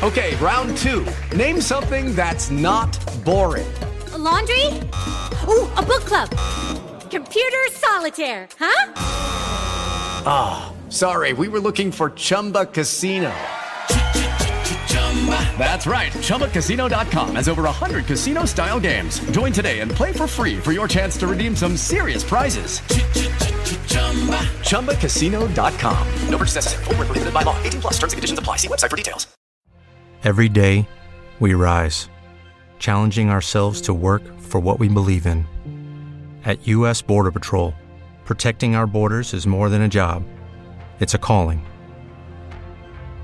Okay, round two. Name something that's not boring. A laundry? Ooh, a book club. Computer solitaire, huh? Ah, sorry, we were looking for Chumba Casino. That's right, ChumbaCasino.com has over 100 casino-style games. Join today and play for free for your chance to redeem some serious prizes. ChumbaCasino.com. No purchase necessary. Void where prohibited by law. 18 plus. Terms and conditions apply. See website for details. Every day, we rise, challenging ourselves to work for what we believe in. At U.S. Border Patrol, protecting our borders is more than a job. It's a calling.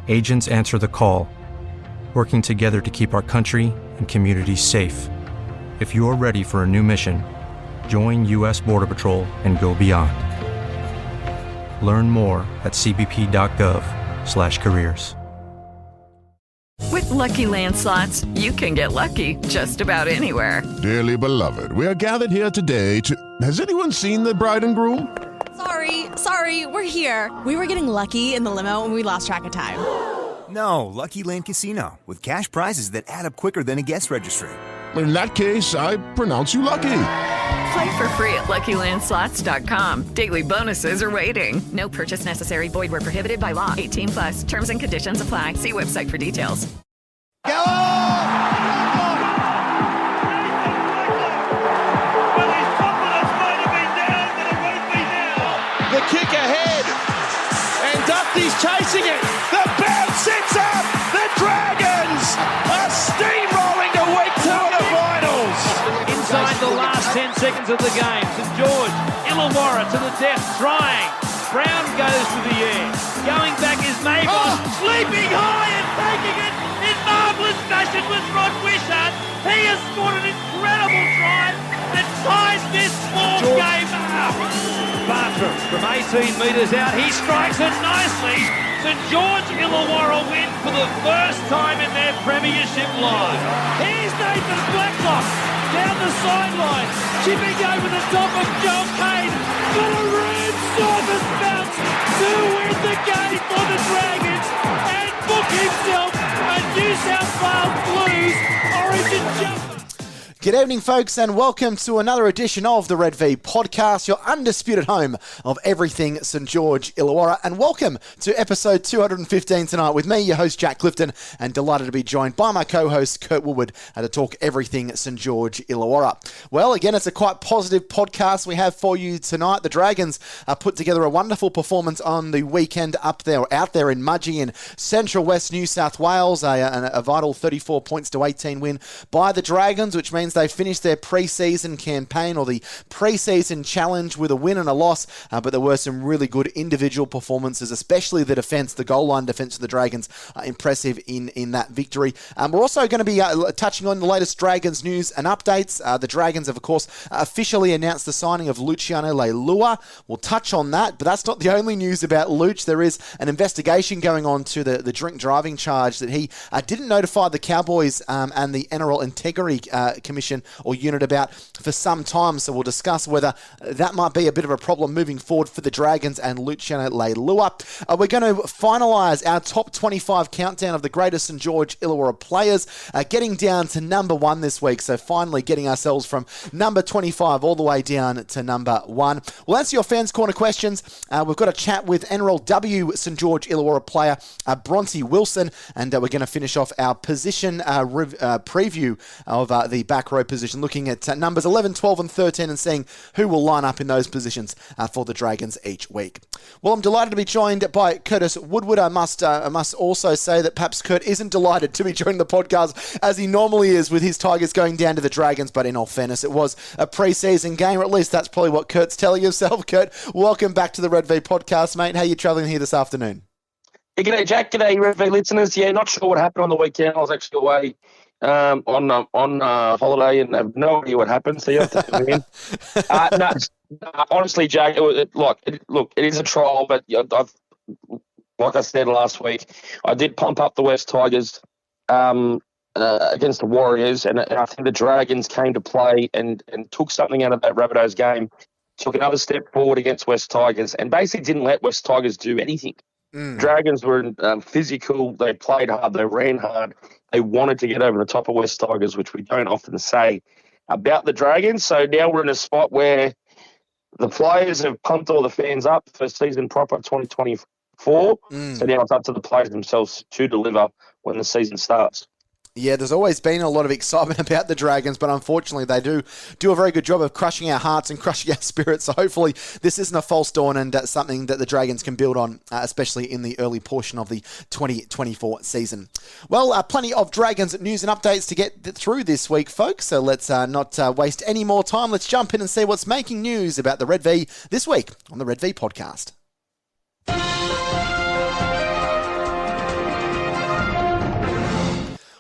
Agents answer the call, working together to keep our country and communities safe. If you're ready for a new mission, join U.S. Border Patrol and go beyond. Learn more at cbp.gov/careers. With Lucky Land Slots, you can get lucky just about anywhere. Dearly beloved, we are gathered here today to... Has anyone seen the bride and groom? Sorry, we're here. We were getting lucky in the limo and we lost track of time. No, Lucky Land Casino, with cash prizes that add up quicker than a guest registry. In that case, I pronounce you lucky. Play for free at LuckyLandSlots.com. Daily bonuses are waiting. No purchase necessary. Void where prohibited by law. 18 plus. Terms and conditions apply. See website for details. The kick ahead, and Duffy's chasing it. The bounce sits up. The Dragons are steamrolling to week 2 of the finals. Inside the last 10 seconds of the game, St George, Illawarra to the death, trying. Brown goes to the air. Going back is Mabon, leaping high and taking it in marvellous fashion with Rod Wishart. He has scored an incredible try that ties this ball game up. Bartram from 18 metres out, he strikes it nicely. St George Illawarra win for the first time in their premiership line. Here's Nathan Blacklock down the sideline, chipping over the top of Joel Kane. Got a red surface bounce to win the game for the Dragons and book himself a New South Wales Blues Origin jump. Good evening, folks, and welcome to another edition of the Red V Podcast, your undisputed home of everything St George Illawarra. And welcome to episode 215 tonight with me, your host, Jack Clifton, and delighted to be joined by my co-host, Kurt Woodward, to talk everything St George Illawarra. Well, again, it's a quite positive podcast we have for you tonight. The Dragons put together a wonderful performance on the weekend out there in Mudgee in Central West New South Wales. A vital 34 points to 18 win by the Dragons, which means they finished their pre-season campaign or the pre-season challenge with a win and a loss, but there were some really good individual performances, especially the defence, the goal line defence of the Dragons, impressive in that victory. We're also going to be touching on the latest Dragons news and updates. The Dragons have, of course, officially announced the signing of Luciano Leilua. We'll touch on that, but that's not the only news about Luch. There is an investigation going on to the drink driving charge that he didn't notify the Cowboys and the NRL Integrity Commission or unit about for some time, so we'll discuss whether that might be a bit of a problem moving forward for the Dragons and Luciano Leilua. We're going to finalise our top 25 countdown of the greatest St George Illawarra players, getting down to number 1 this week, so finally getting ourselves from number 25 all the way down to number 1. We'll answer your Fans Corner questions. We've got a chat with NRLW St George Illawarra player Bronte Wilson, and we're going to finish off our position preview of the back row position, looking at numbers 11, 12 and 13 and seeing who will line up in those positions for the Dragons each week. Well, I'm delighted to be joined by Curtis Woodward. I must also say that perhaps Kurt isn't delighted to be joining the podcast as he normally is with his Tigers going down to the Dragons, but in all fairness, it was a pre-season game, or at least that's probably what Kurt's telling himself. Kurt, welcome back to the Red V Podcast, mate. How are you travelling here this afternoon? Yeah, g'day, Jack. G'day, Red V listeners. Yeah, not sure what happened on the weekend. I was actually away on holiday and have no idea what happened, so you have to fill me in. Honestly, Jack, it is a trial, but like I said last week, I did pump up the West Tigers against the Warriors, and I think the Dragons came to play and took something out of that Rabbitohs game, took another step forward against West Tigers, and basically didn't let West Tigers do anything. Dragons were physical. They played hard. They ran hard. They wanted to get over the top of West Tigers, which we don't often say about the Dragons. So now we're in a spot where the players have pumped all the fans up for season proper 2024. So now it's up to the players themselves to deliver when the season starts. Yeah, there's always been a lot of excitement about the Dragons, but unfortunately they do a very good job of crushing our hearts and crushing our spirits. So hopefully this isn't a false dawn and something that the Dragons can build on, especially in the early portion of the 2024 season. Well, plenty of Dragons news and updates to get through this week, folks. So let's not waste any more time. Let's jump in and see what's making news about the Red V this week on the Red V podcast.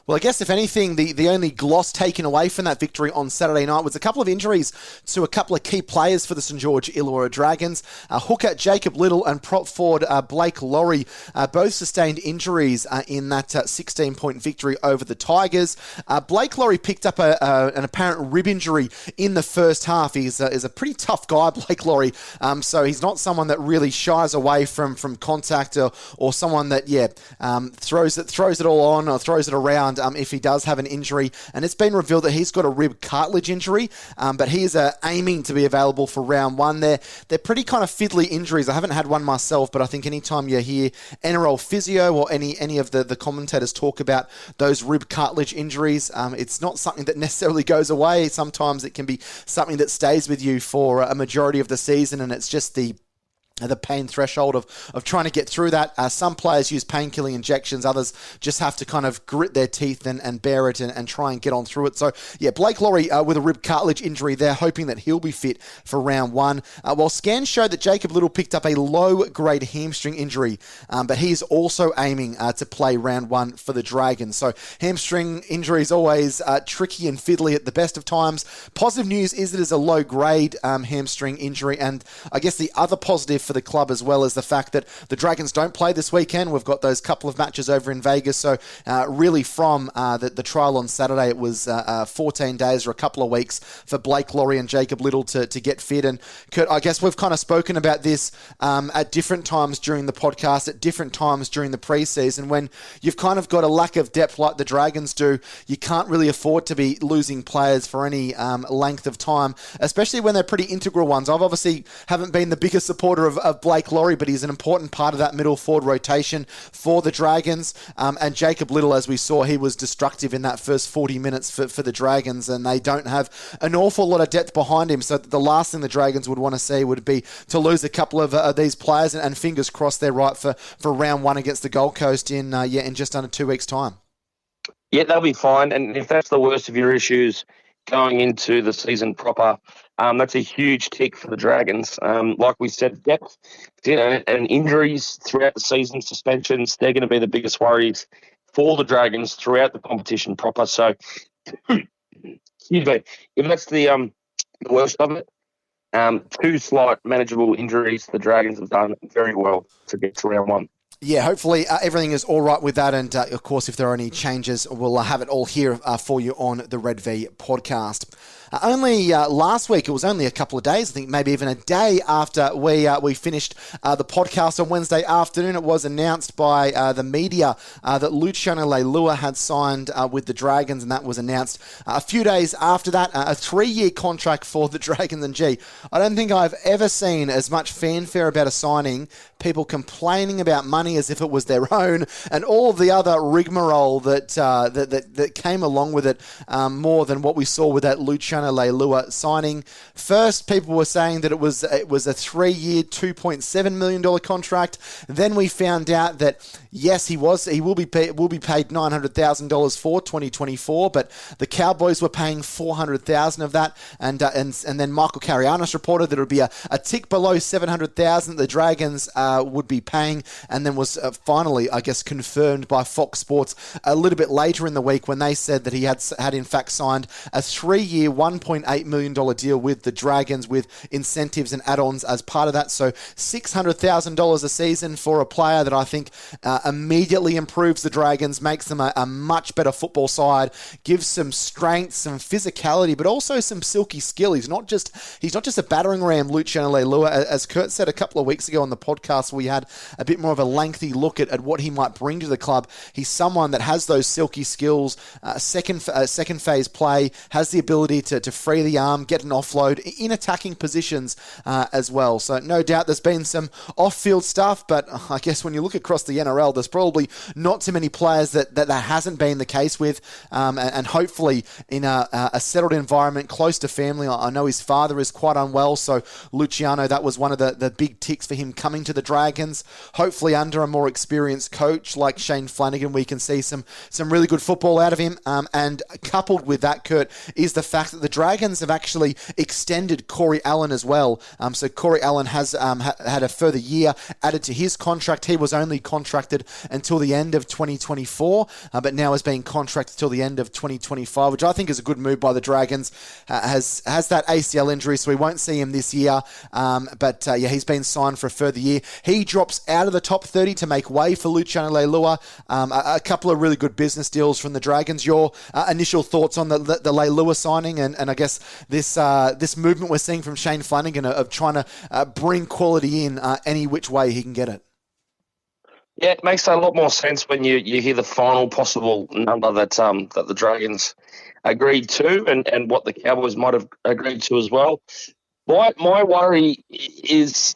Well, I guess if anything, the only gloss taken away from that victory on Saturday night was a couple of injuries to a couple of key players for the St George Illawarra Dragons. Hooker Jacob Little and prop forward Blake Laurie both sustained injuries in that 16-point victory over the Tigers. Blake Laurie picked up an apparent rib injury in the first half. He's a pretty tough guy, Blake Laurie, so he's not someone that really shies away from contact or someone that, throws it all on or throws it around. If he does have an injury, and it's been revealed that he's got a rib cartilage injury, but he is aiming to be available for round one. They're pretty kind of fiddly injuries. I haven't had one myself, but I think anytime you hear NRL physio or any of the commentators talk about those rib cartilage injuries, it's not something that necessarily goes away. Sometimes it can be something that stays with you for a majority of the season, and it's just the pain threshold of trying to get through that. Some players use painkilling injections. Others just have to kind of grit their teeth and bear it and try and get on through it. So, Blake Laurie with a rib cartilage injury, they're hoping that he'll be fit for round one. While scans show that Jacob Little picked up a low-grade hamstring injury, but he's also aiming to play round one for the Dragons. So, hamstring injuries always tricky and fiddly at the best of times. Positive news is that it's a low-grade hamstring injury, and I guess the other positive for the club as well as the fact that the Dragons don't play this weekend. We've got those couple of matches over in Vegas, so really from the trial on Saturday, it was 14 days or a couple of weeks for Blake Laurie and Jacob Little to get fit. And Kurt, I guess we've kind of spoken about this at different times during the podcast, at different times during the preseason. When you've kind of got a lack of depth like the Dragons do, you can't really afford to be losing players for any length of time, especially when they're pretty integral ones. I've obviously haven't been the biggest supporter of Blake Laurie, but he's an important part of that middle forward rotation for the Dragons. And Jacob Little, as we saw, he was destructive in that first 40 minutes for the Dragons, and they don't have an awful lot of depth behind him. So the last thing the Dragons would want to see would be to lose a couple of these players, and fingers crossed they're right for round one against the Gold Coast in just under 2 weeks' time. Yeah, they'll be fine. And if that's the worst of your issues going into the season proper, that's a huge tick for the Dragons. Like we said, depth, and injuries throughout the season, suspensions, they're going to be the biggest worries for the Dragons throughout the competition proper. So, excuse me, if that's the worst of it, two slight manageable injuries, the Dragons have done very well to get to round one. Yeah, hopefully everything is all right with that. And, of course, if there are any changes, we'll have it all here for you on the Red V podcast. Only last week, it was only a couple of days, I think maybe even a day after we finished the podcast on Wednesday afternoon, it was announced by the media that Luciano Leilua had signed with the Dragons, and that was announced a few days after that, a 3-year contract for the Dragons. And gee, I don't think I've ever seen as much fanfare about a signing, people complaining about money as if it was their own, and all of the other rigmarole that came along with it, more than what we saw with that Luciano Leilua signing. First, people were saying that it was a 3-year, $2.7 million contract. Then we found out that yes, he will be paid $900,000 for 2024, but the Cowboys were paying $400,000 of that, and then Michael Carianis reported that it would be a tick below $700,000 the Dragons would be paying, and then was finally, I guess, confirmed by Fox Sports a little bit later in the week when they said that he had in fact signed a 3-year, $1.8 million deal with the Dragons with incentives and add-ons as part of that. So $600,000 a season for a player that I think immediately improves the Dragons, makes them a much better football side, gives some strength, some physicality, but also some silky skill. He's not just a battering ram, Luciano Leilua. As Kurt said a couple of weeks ago on the podcast, we had a bit more of a lengthy look at what he might bring to the club. He's someone that has those silky skills, second phase play, has the ability to free the arm, get an offload in attacking positions as well. So no doubt there's been some off-field stuff, but I guess when you look across the NRL, there's probably not too many players that hasn't been the case with, and hopefully in a settled environment close to family. I know his father is quite unwell, so Luciano, that was one of the big ticks for him coming to the Dragons. Hopefully under a more experienced coach like Shane Flanagan, we can see some really good football out of him. And coupled with that, Kurt, is the fact that the Dragons have actually extended Corey Allen as well. So Corey Allen has had a further year added to his contract. He was only contracted until the end of 2024, but now is being contracted till the end of 2025, which I think is a good move by the Dragons. Has that ACL injury, so we won't see him this year. But he's been signed for a further year. He drops out of the top 30 to make way for Luciano Leilua. A couple of really good business deals from the Dragons. Your initial thoughts on the Leilua signing and I guess this movement we're seeing from Shane Flanagan of trying to bring quality in any which way he can get it? Yeah, it makes a lot more sense when you hear the final possible number that the Dragons agreed to and what the Cowboys might have agreed to as well. My worry is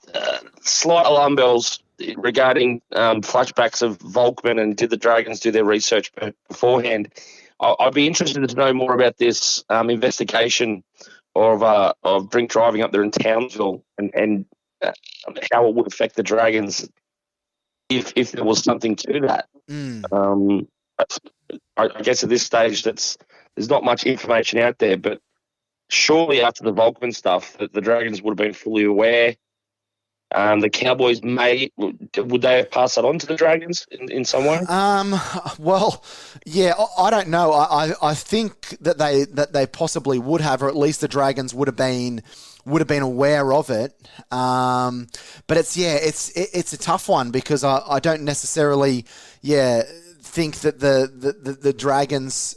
slight alarm bells regarding flashbacks of Volkman and did the Dragons do their research beforehand. I'd be interested to know more about this investigation of drink driving up there in Townsville and how it would affect the Dragons if there was something to that. I guess at this stage there's not much information out there, but surely after the Volkman stuff, the Dragons would have been fully aware. The Cowboys would they have passed that on to the Dragons in some way? Well, yeah, I don't know. I think that they possibly would have, or at least the Dragons would have been aware of it. But it's a tough one because I don't necessarily think that the Dragons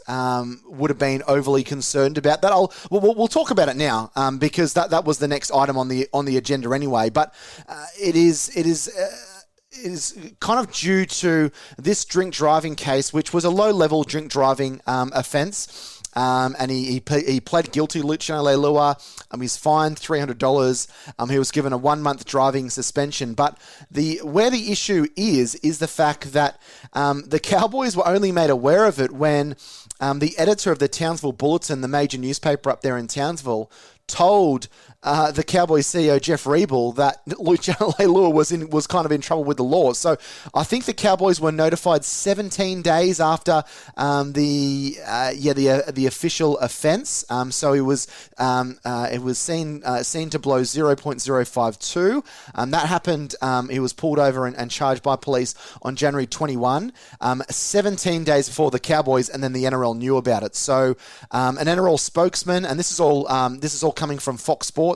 would have been overly concerned about that. We'll talk about it now because that was the next item on the agenda anyway. But it is kind of due to this drink driving case, which was a low-level drink driving offence. And he pled guilty, Luciano Leilua. He's fined $300. He was given a 1-month driving suspension. But where the issue is the fact that the Cowboys were only made aware of it when the editor of the Townsville Bulletin, the major newspaper up there in Townsville, told the Cowboys CEO Jeff Riebel that Luciano Leilua was kind of in trouble with the law. So I think the Cowboys were notified 17 days after the official offence. So it was seen to blow 0.052. That happened. He was pulled over and charged by police on January 21. 17 days before the Cowboys, and then the NRL knew about it. So an NRL spokesman, and this is all coming from Fox Sports.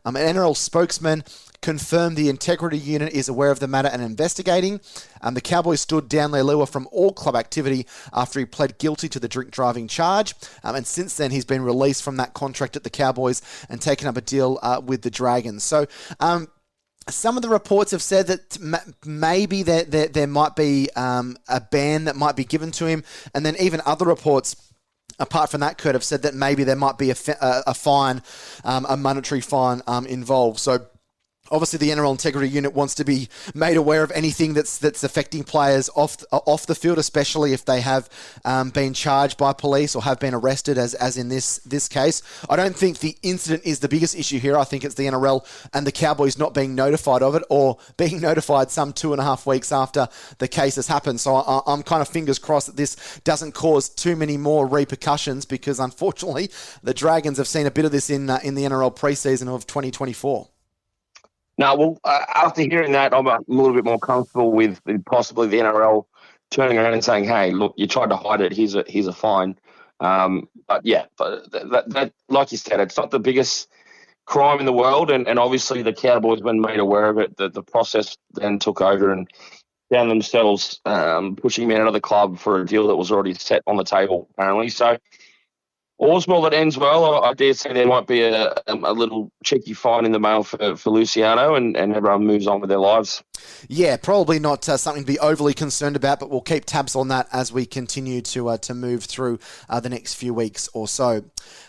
An NRL spokesman confirmed the integrity unit is aware of the matter and investigating. The Cowboys stood down Leilua from all club activity after he pled guilty to the drink driving charge. And since then, he's been released from that contract at the Cowboys and taken up a deal with the Dragons. So some of the reports have said that maybe there might be a ban that might be given to him. And then even other reports, apart from that, Kurt, have said that maybe there might be a fine, a monetary fine involved. So obviously the NRL Integrity Unit wants to be made aware of anything that's affecting players off the field, especially if they have been charged by police or have been arrested, as in this case. I don't think the incident is the biggest issue here. I think it's the NRL and the Cowboys not being notified of it, or being notified some 2.5 weeks after the case has happened. So I'm kind of fingers crossed that this doesn't cause too many more repercussions, because unfortunately the Dragons have seen a bit of this in the NRL preseason of 2024. No, well, after hearing that, I'm a little bit more comfortable with possibly the NRL turning around and saying, "Hey, look, you tried to hide it. Here's a fine." But that, like you said, it's not the biggest crime in the world, and obviously the Cowboys, when made aware of it, the process then took over and found themselves pushing him out of the club for a deal that was already set on the table, apparently. So all's well that ends well. I dare say there might be a little cheeky fine in the mail for Luciano, and everyone moves on with their lives. Yeah, probably not something to be overly concerned about, but we'll keep tabs on that as we continue to move through the next few weeks or so.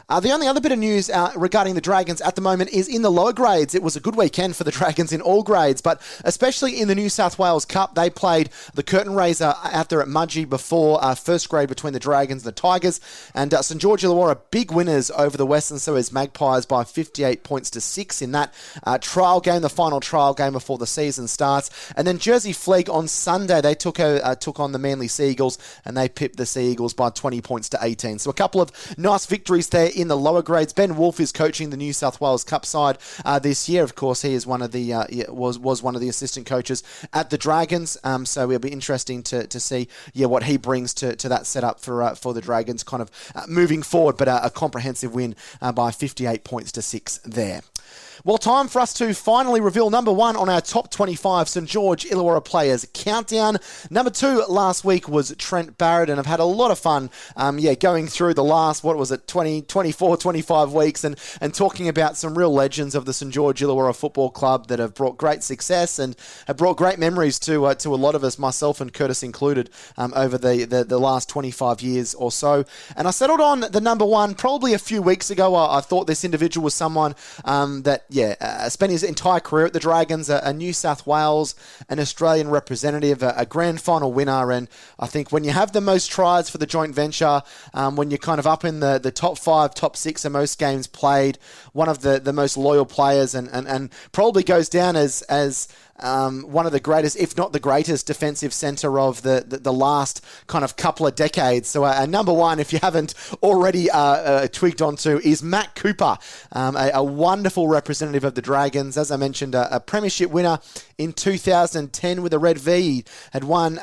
The only other bit of news regarding the Dragons at the moment is in the lower grades. It was a good weekend for the Dragons in all grades, but especially in the New South Wales Cup, they played the curtain raiser out there at Mudgee before first grade between the Dragons and the Tigers, and St George Illawarra big winners over the Western Suez Magpies by 58 points to 6 in that trial game, the final trial game before the season starts. And then Jersey Flegg on Sunday, they took on the Manly Sea Eagles, and they pipped the Sea Eagles by 20 points to 18. So a couple of nice victories there in the lower grades. Ben Wolfe is coaching the New South Wales Cup side this year. Of course, he is one of the was one of the assistant coaches at the Dragons. So it'll be interesting to see what he brings to that setup for the Dragons, kind of moving forward. But a comprehensive win by 58 points to 6 there. Well, time for us to finally reveal number 1 on our top 25 St George Illawarra players countdown. Number 2 last week was Trent Barrett, and I've had a lot of fun going through the last, 24, 25 weeks and talking about some real legends of the St George Illawarra Football Club that have brought great success and have brought great memories to a lot of us, myself and Curtis included, over the last 25 years or so. And I settled on the number 1 probably a few weeks ago. I thought this individual was someone that spent his entire career at the Dragons, a New South Wales, an Australian representative, a grand final winner, and I think when you have the most tries for the joint venture, when you're kind of up in the top 5, top 6 of most games played, one of the most loyal players, and probably goes down as one of the greatest, if not the greatest, defensive centre of the last kind of couple of decades. So number 1, if you haven't already tweaked onto, is Matt Cooper, a wonderful representative of the Dragons. As I mentioned, a premiership winner in 2010 with the Red V. He had won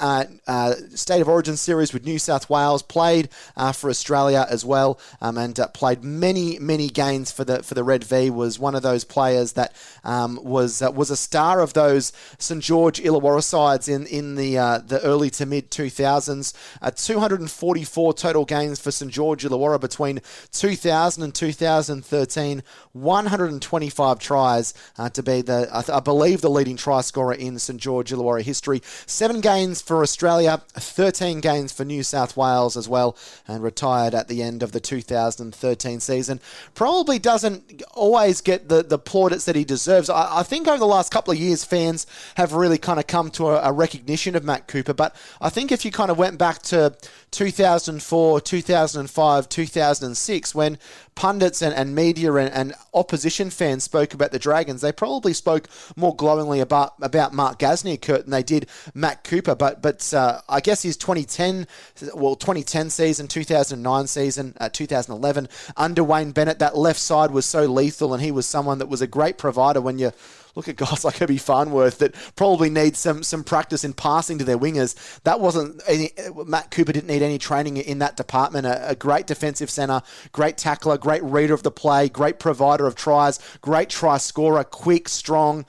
State of Origin series with New South Wales, played for Australia as well, and played many games for the Red V. Was one of those players that was a star of those St George Illawarra sides in the early to mid 2000s. 244 total games for St George Illawarra between 2000 and 2013. 125 tries to be I believe the leading try scorer in St George Illawarra history. 7 games for Australia, 13 games for New South Wales as well, and retired at the end of the 2013 season. Probably doesn't always get the plaudits that he deserves. I think over the last couple of years, fans have really kind of come to a recognition of Matt Cooper, but I think if you kind of went back to 2004, 2005, 2006, when pundits and media and opposition fans spoke about the Dragons, they probably spoke more glowingly about Mark Gasnier, Kurt, than they did Matt Cooper. But I guess his 2010 season, 2009 season, 2011, under Wayne Bennett, that left side was so lethal, and he was someone that was a great provider when you look at guys like Herbie Farnworth that probably need some practice in passing to their wingers. That wasn't Matt Cooper didn't need any training in that department. A great defensive centre, great tackler, great reader of the play, great provider of tries, great try scorer, quick, strong.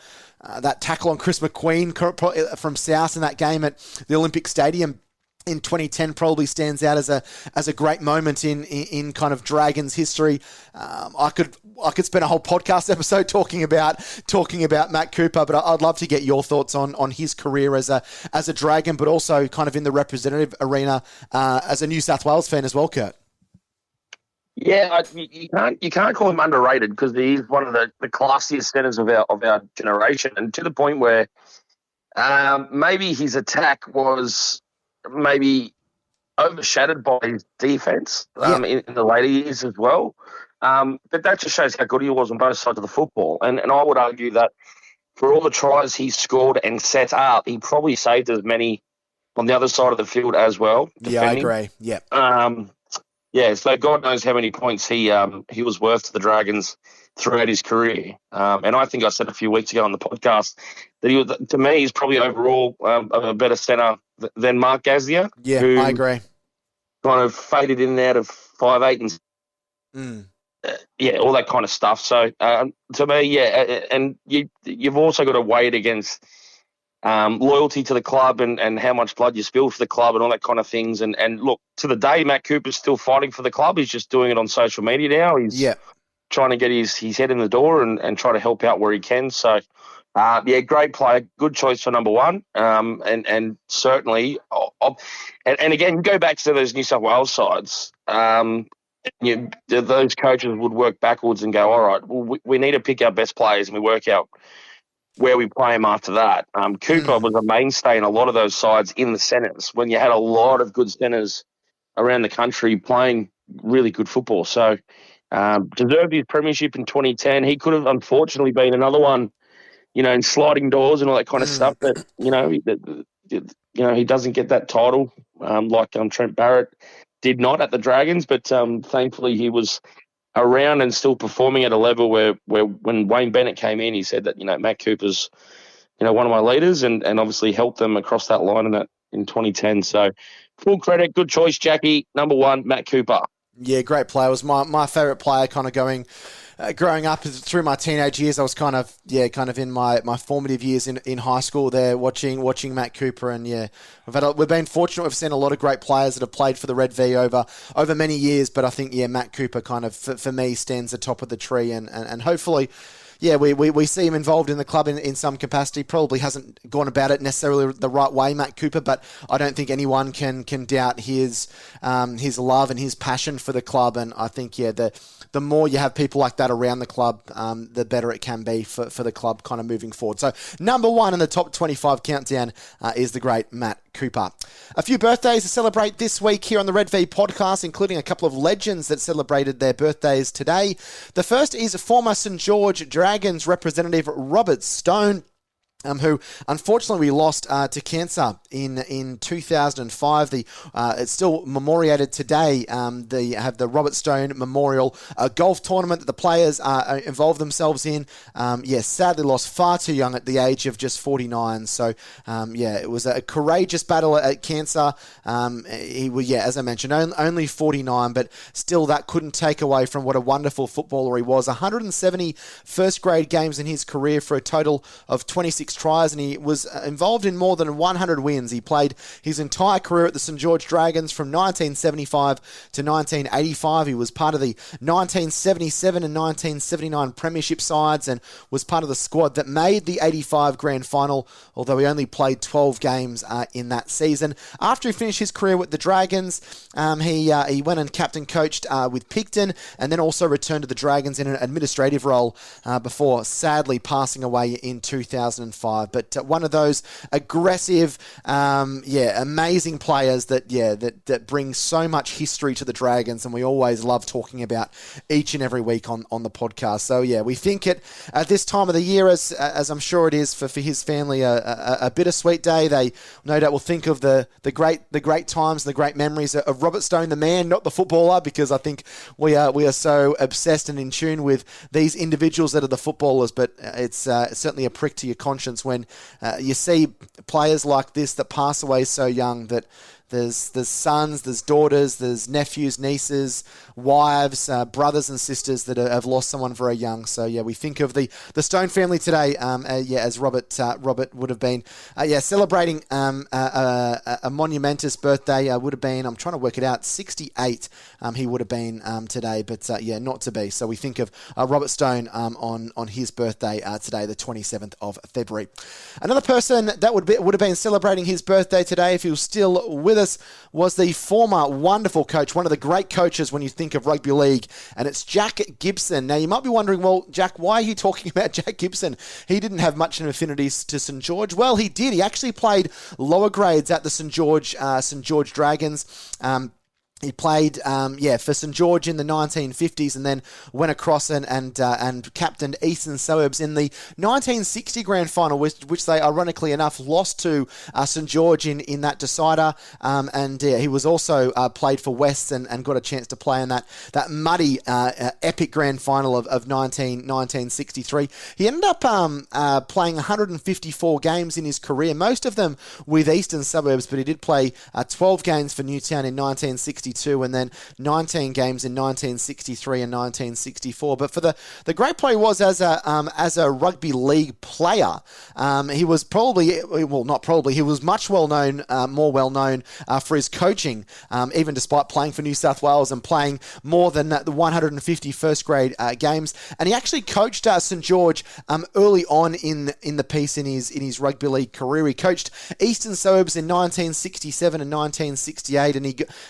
That tackle on Chris McQueen from South in that game at the Olympic Stadium in 2010 probably stands out as a great moment in kind of Dragons history. I could spend a whole podcast episode talking about Matt Cooper, but I'd love to get your thoughts on his career as a Dragon, but also kind of in the representative arena as a New South Wales fan as well, Kurt. Yeah, you can't call him underrated, because he's one of the classiest centres of our generation, and to the point where maybe his attack was maybe overshadowed by his defence in the later years as well. But that just shows how good he was on both sides of the football. And I would argue that for all the tries he scored and set up, he probably saved as many on the other side of the field as well. Defending. Yeah, I agree. Yeah. So God knows how many points he was worth to the Dragons throughout his career. And I think I said a few weeks ago on the podcast that to me, he's probably overall a better centre than Mark Gasnier. Yeah, I agree. kind of faded in and out of 5'8" and all that kind of stuff. So to me, and you've also got to weigh it against loyalty to the club and how much blood you spill for the club and all that kind of things. And look, to the day, Matt Cooper's still fighting for the club. He's just doing it on social media now. He's trying to get his head in the door and try to help out where he can. So, great player, good choice for number one. And certainly, and again, you go back to those New South Wales sides. Those coaches would work backwards and go, all right, well, we need to pick our best players, and we work out where we play them after that. Cooper was a mainstay in a lot of those sides in the centres when you had a lot of good centres around the country playing really good football. So deserved his premiership in 2010. He could have unfortunately been another one, in sliding doors and all that kind of stuff. But he doesn't get that title like Trent Barrett did not at the Dragons. But thankfully he was around and still performing at a level where when Wayne Bennett came in, he said that Matt Cooper's one of my leaders and obviously helped them across that line in 2010. So full credit, good choice, Jackie. Number one, Matt Cooper. Yeah, great player. Was my favourite player kind of growing up through my teenage years. I was kind of in my formative years in high school there watching Matt Cooper. And we've been fortunate. We've seen a lot of great players that have played for the Red V over many years. But I think, Matt Cooper kind of, for me, stands atop of the tree. And hopefully, we see him involved in the club in some capacity. Probably hasn't gone about it necessarily the right way, Matt Cooper, but I don't think anyone can doubt his love and his passion for the club. And I think, the more you have people like that around the club, the better it can be for the club kind of moving forward. So number one in the top 25 countdown is the great Matt Cooper. A few birthdays to celebrate this week here on the Red V podcast, including a couple of legends that celebrated their birthdays today. The first is former St George Dragons representative Robert Stone, who unfortunately we lost to cancer in 2005. It's still memoriated today. They have the Robert Stone Memorial golf tournament that the players involved themselves in. Sadly lost far too young at the age of just 49. So, it was a courageous battle at cancer. He was, as I mentioned, only 49, but still that couldn't take away from what a wonderful footballer he was. 170 first grade games in his career for a total of 26 tries, and he was involved in more than 100 wins. He played his entire career at the St George Dragons from 1975 to 1985. He was part of the 1977 and 1979 premiership sides and was part of the squad that made the 85 grand final, although he only played 12 games in that season. After he finished his career with the Dragons, he went and captain coached with Picton, and then also returned to the Dragons in an administrative role before sadly passing away in 2005. But one of those aggressive, amazing players that bring so much history to the Dragons, and we always love talking about each and every week on the podcast. So we think it at this time of the year, as I'm sure it is for his family, a bittersweet day. They no doubt will think of the great times and the great memories of Robert Stone, the man, not the footballer, because I think we are so obsessed and in tune with these individuals that are the footballers. But it's certainly a prick to your conscience when you see players like this that pass away so young, that there's sons, there's daughters, there's nephews, nieces, wives, brothers and sisters that have lost someone very young. So we think of the Stone family today, as Robert would have been, celebrating a monumentous birthday. Would have been, I'm trying to work it out, 68. He would have been today, but not to be. So we think of Robert Stone on his birthday today, the 27th of February. Another person that would have been celebrating his birthday today, if he was still with us, was the former wonderful coach, one of the great coaches when you think of rugby league, and it's Jack Gibson. Now you might be wondering, well, Jack, why are you talking about Jack Gibson? He didn't have much of affinities to St George. Well, he did. He actually played lower grades at the St George Dragons. He played, for St George in the 1950s, and then went across and captained Eastern Suburbs in the 1960 grand final, which they ironically enough lost to St George in that decider. He was also played for West and got a chance to play in that muddy epic grand final of 1963. He ended up playing 154 games in his career, most of them with Eastern Suburbs, but he did play 12 games for Newtown in 1963. 1962, and then 19 games in 1963 and 1964. But for the great play he was as a rugby league player, he was he was much more well known for his coaching, even despite playing for New South Wales and playing more than the 150 first grade games. And he actually coached St George early on in the piece in his rugby league career. He coached Eastern Suburbs in 1967 and 1968,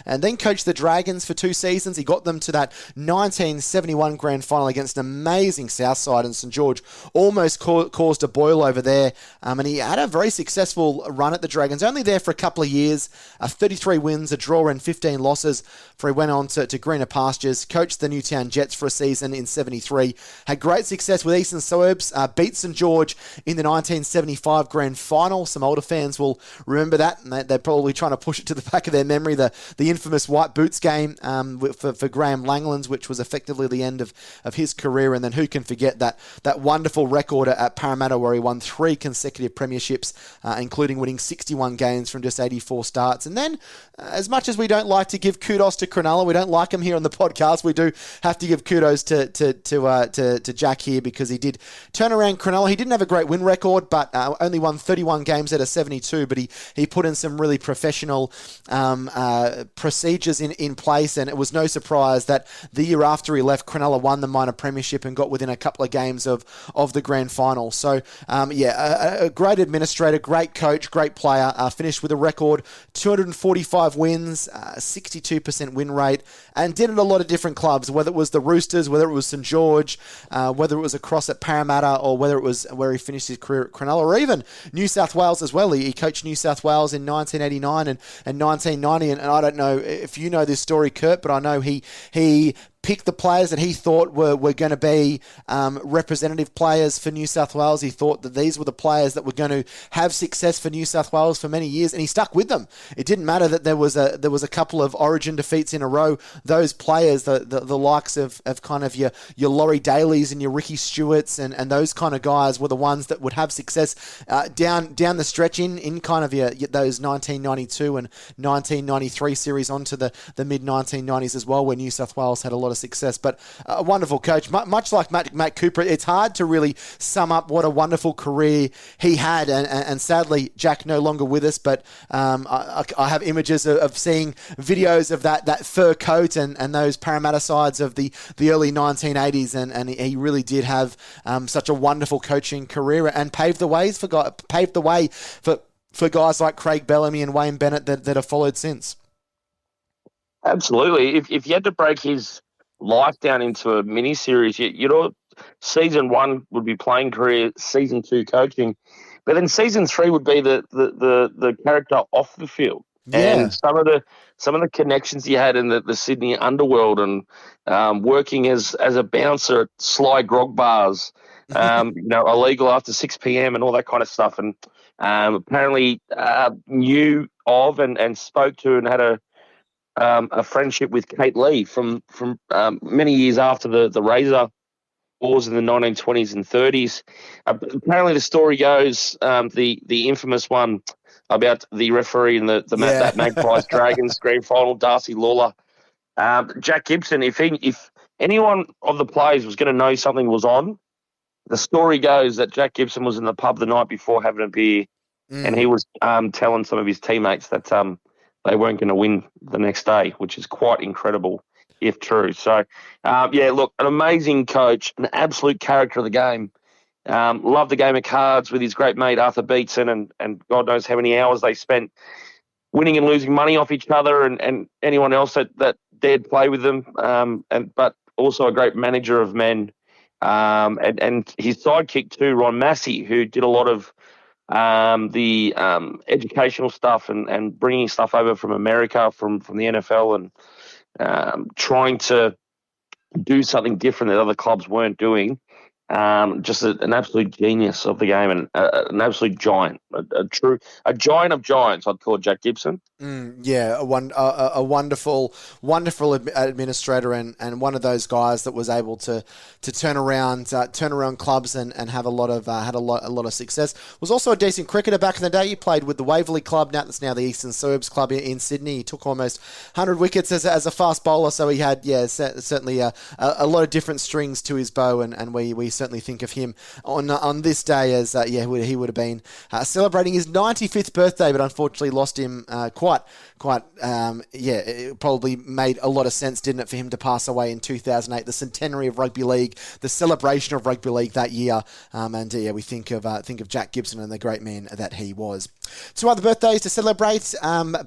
and then coached the Dragons for 2 seasons. He got them to that 1971 grand final against an amazing Southside, and St George almost caused a boil over there. And he had a very successful run at the Dragons, only there for a couple of years, 33 wins, a draw and 15 losses before he went on to greener pastures, coached the Newtown Jets for a season in 73, had great success with Eastern Suburbs, beat St George in the 1975 grand final. Some older fans will remember that, and they're probably trying to push it to the back of their memory, the infamous White Boots game for Graham Langlands, which was effectively the end of his career. And then who can forget that wonderful record at Parramatta where he won 3 consecutive premierships, including winning 61 games from just 84 starts. And then, as much as we don't like to give kudos to Cronulla, we don't like him here on the podcast, we do have to give kudos to Jack here, because he did turn around Cronulla. He didn't have a great win record, but only won 31 games out of 72, but he put in some really professional procedures in place, and it was no surprise that the year after he left, Cronulla won the minor premiership and got within a couple of games of the grand final. So, a great administrator, great coach, great player, finished with a record 245 wins, 62% win rate, and did it at a lot of different clubs, whether it was the Roosters, whether it was St George, whether it was across at Parramatta, or whether it was where he finished his career at Cronulla, or even New South Wales as well. He coached New South Wales in 1989 and 1990, and I don't know if you know this story, Kurt, but I know he picked the players that he thought were going to be representative players for New South Wales. He thought that these were the players that were going to have success for New South Wales for many years, and he stuck with them. It didn't matter that there was a couple of Origin defeats in a row. Those players, the likes of kind of your Laurie Dailies and your Ricky Stewarts and those kind of guys, were the ones that would have success down the stretch in kind of those 1992 and 1993 series onto the mid 1990s as well, where New South Wales had a lot of success. But a wonderful coach, much like Matt Cooper. It's hard to really sum up what a wonderful career he had, and sadly Jack no longer with us, but I have images of seeing videos of that fur coat and those Parramatta sides of the early 1980s, and he really did have such a wonderful coaching career, and paved the way for guys like Craig Bellamy and Wayne Bennett that have followed since. Absolutely. If you had to break his life down into a mini series, season 1 would be playing career, season 2 coaching, but then season 3 would be the character off the field. Yeah. And some of the connections he had in the Sydney underworld, and working as a bouncer at Sly Grog bars, illegal after 6 p.m. and all that kind of stuff, and apparently knew of and spoke to and had a friendship with Kate Lee from many years after the Razor Wars in the 1920s and 30s. Apparently, the story goes, the infamous one about the referee in that Magpies Dragons grand final, Darcy Lawler. Jack Gibson, if anyone of the players was going to know something was on, the story goes that Jack Gibson was in the pub the night before having a beer, and he was telling some of his teammates that they weren't going to win the next day, which is quite incredible if true. So, look, an amazing coach, an absolute character of the game. Loved the game of cards with his great mate Arthur Beetson, and God knows how many hours they spent winning and losing money off each other and anyone else that dared play with them. But also a great manager of men. And his sidekick too, Ron Massey, who did a lot of the educational stuff and bringing stuff over from America, from the NFL, and trying to do something different that other clubs weren't doing. Just an absolute genius of the game and an absolute giant, a giant of giants. I'd call Jack Gibson. A wonderful administrator and one of those guys that was able to turn around clubs and have a lot of success. Was also a decent cricketer back in the day. He played with the Waverley Club. Now that's the Eastern Suburbs Club in Sydney. He took almost 100 wickets as a fast bowler, so he had certainly a lot of different strings to his bow, and we certainly think of him on this day as he would have been celebrating his 95th birthday, but unfortunately lost him it probably made a lot of sense, didn't it, for him to pass away in 2008, the centenary of rugby league, the celebration of rugby league that year, we think of Jack Gibson and the great man that he was. Two other birthdays to celebrate.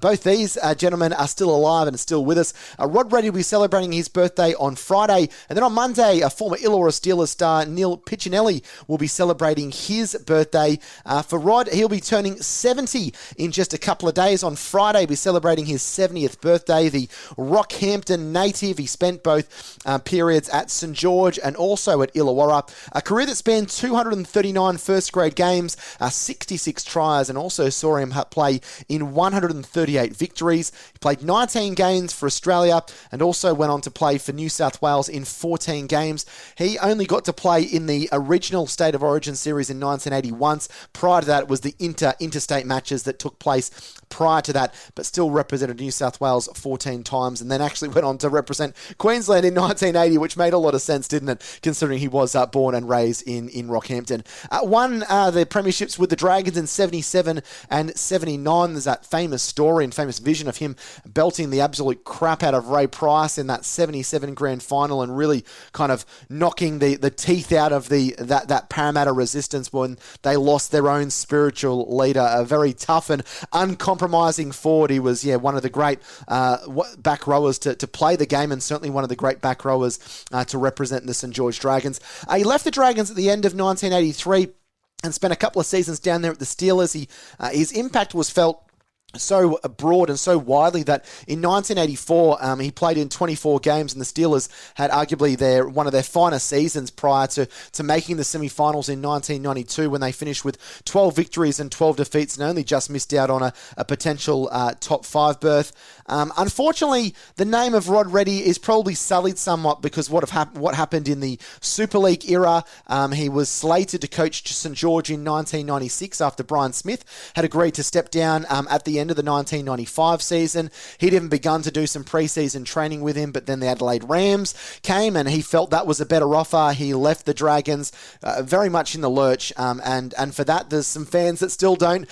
Both these gentlemen are still alive and still with us. Rod Reddy will be celebrating his birthday on Friday, and then on Monday, former Illawarra Steelers star Neil Piccinelli will be celebrating his birthday. For Rod, he'll be turning 70 in just a couple of days. On Friday, he'll be celebrating his 70th birthday. The Rockhampton native, he spent both periods at St George and also at Illawarra. A career that spanned 239 first-grade games, 66 tries, and also saw him play in 138 victories. He played 19 games for Australia and also went on to play for New South Wales in 14 games. He only got to play in the original State of Origin series in 1980 once. Prior to that, it was the interstate matches that took place prior to that, but still represented New South Wales 14 times, and then actually went on to represent Queensland in 1980, which made a lot of sense, didn't it, considering he was born and raised in Rockhampton. Won the premierships with the Dragons in 77 and 79. There's that famous story and famous vision of him belting the absolute crap out of Ray Price in that 77 grand final and really kind of knocking the teeth out of that Parramatta resistance when they lost their own spiritual leader, a very tough and uncompromising forward. He was one of the great back rowers to play the game, and certainly one of the great back rowers to represent the St George Dragons. He left the Dragons at the end of 1983 and spent a couple of seasons down there at the Steelers. His impact was felt so broad and so widely that in 1984 he played in 24 games, and the Steelers had arguably one of their finest seasons prior to making the semi-finals in 1992, when they finished with 12 victories and 12 defeats and only just missed out on a potential top 5 berth. Unfortunately, the name of Rod Reddy is probably sullied somewhat because what happened in the Super League era. He was slated to coach St George in 1996 after Brian Smith had agreed to step down at the end of the 1995 season. He'd even begun to do some pre-season training with him, but then the Adelaide Rams came and he felt that was a better offer. He left the Dragons very much in the lurch, and for that there's some fans that still don't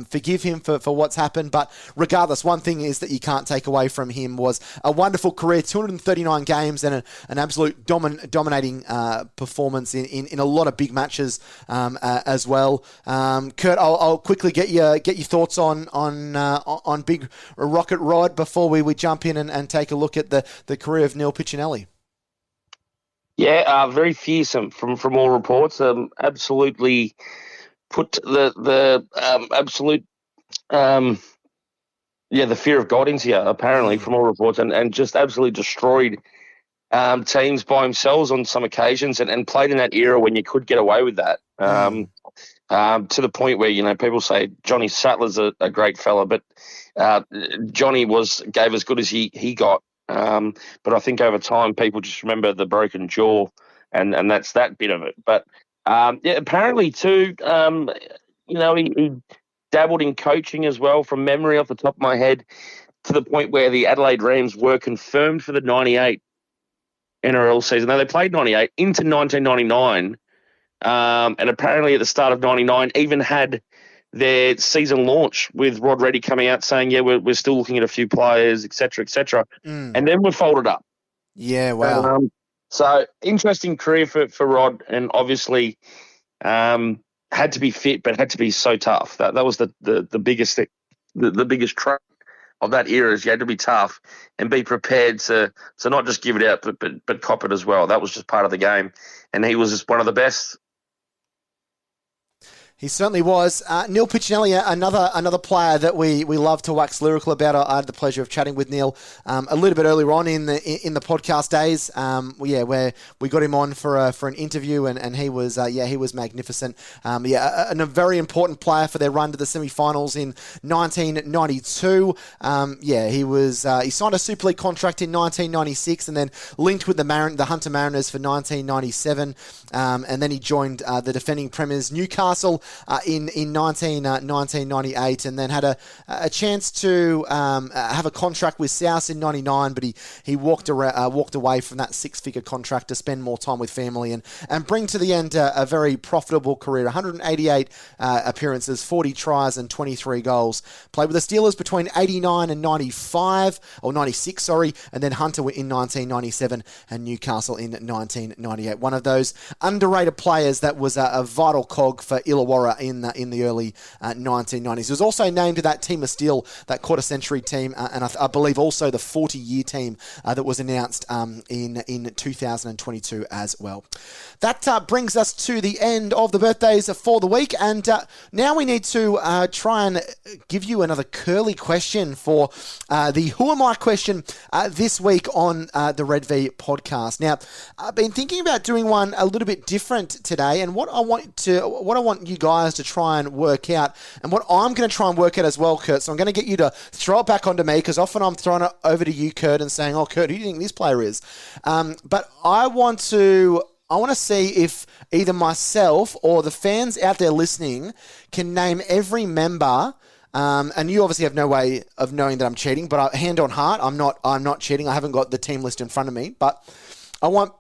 forgive him for what's happened. But regardless, one thing is that you can't take away from him was a wonderful career, 239 games and an absolute dominating performance in a lot of big matches as well. Kurt, I'll quickly get your thoughts on Big Rocket Rod before we jump in and take a look at the career of Neil Piccinelli. Yeah, very fearsome from all reports. Absolutely put the absolute the fear of God into you, apparently, from all reports, and just absolutely destroyed teams by themselves on some occasions, and played in that era when you could get away with that. To the point where, people say Johnny Sattler's a great fella, but Johnny gave as good as he got. But I think over time people just remember the broken jaw, and that's that bit of it. But apparently too, he dabbled in coaching as well, from memory off the top of my head, to the point where the Adelaide Rams were confirmed for the 98 NRL season. Now, they played 98 into 1999. And apparently at the start of 99 even had their season launch with Rod Reddy coming out saying, we're still looking at a few players, et cetera, and then we're folded up. Yeah, wow. So interesting career for Rod, and obviously had to be fit, but had to be so tough. That was the biggest thing, the biggest trait of that era, is you had to be tough and be prepared to not just give it out, but cop it as well. That was just part of the game, and he was just one of the best. He certainly was. Neil Piccinelli, another player that we love to wax lyrical about. I had the pleasure of chatting with Neil a little bit earlier on in the podcast days. Where we got him on for an interview, and he was magnificent. And a very important player for their run to the semi-finals in 1992. He signed a Super League contract in 1996, and then linked with the Hunter Mariners for 1997, and then he joined the defending premiers Newcastle in 1998, and then had a chance to have a contract with South in 99, but he walked away from that six-figure contract to spend more time with family and bring to the end a very profitable career. 188 appearances, 40 tries and 23 goals. Played with the Steelers between 89 and 96, and then Hunter in 1997 and Newcastle in 1998. One of those underrated players that was a vital cog for Illawarra in the early 1990s. He was also named to that team of steel, that quarter-century team, and I believe also the 40-year team that was announced in 2022 as well. That brings us to the end of the birthdays for the week, and now we need to try and give you another curly question for the Who Am I question this week on the Red V podcast. Now, I've been thinking about doing one a little bit different today, and what I want you guys to try and work out, and what I'm going to try and work out as well, Kurt. So I'm going to get you to throw it back onto me, because often I'm throwing it over to you, Kurt, and saying, "Oh, Kurt, who do you think this player is?" But I want to see if either myself or the fans out there listening can name every member. And you obviously have no way of knowing that I'm cheating, but hand on heart, I'm not cheating. I haven't got the team list in front of me, but I want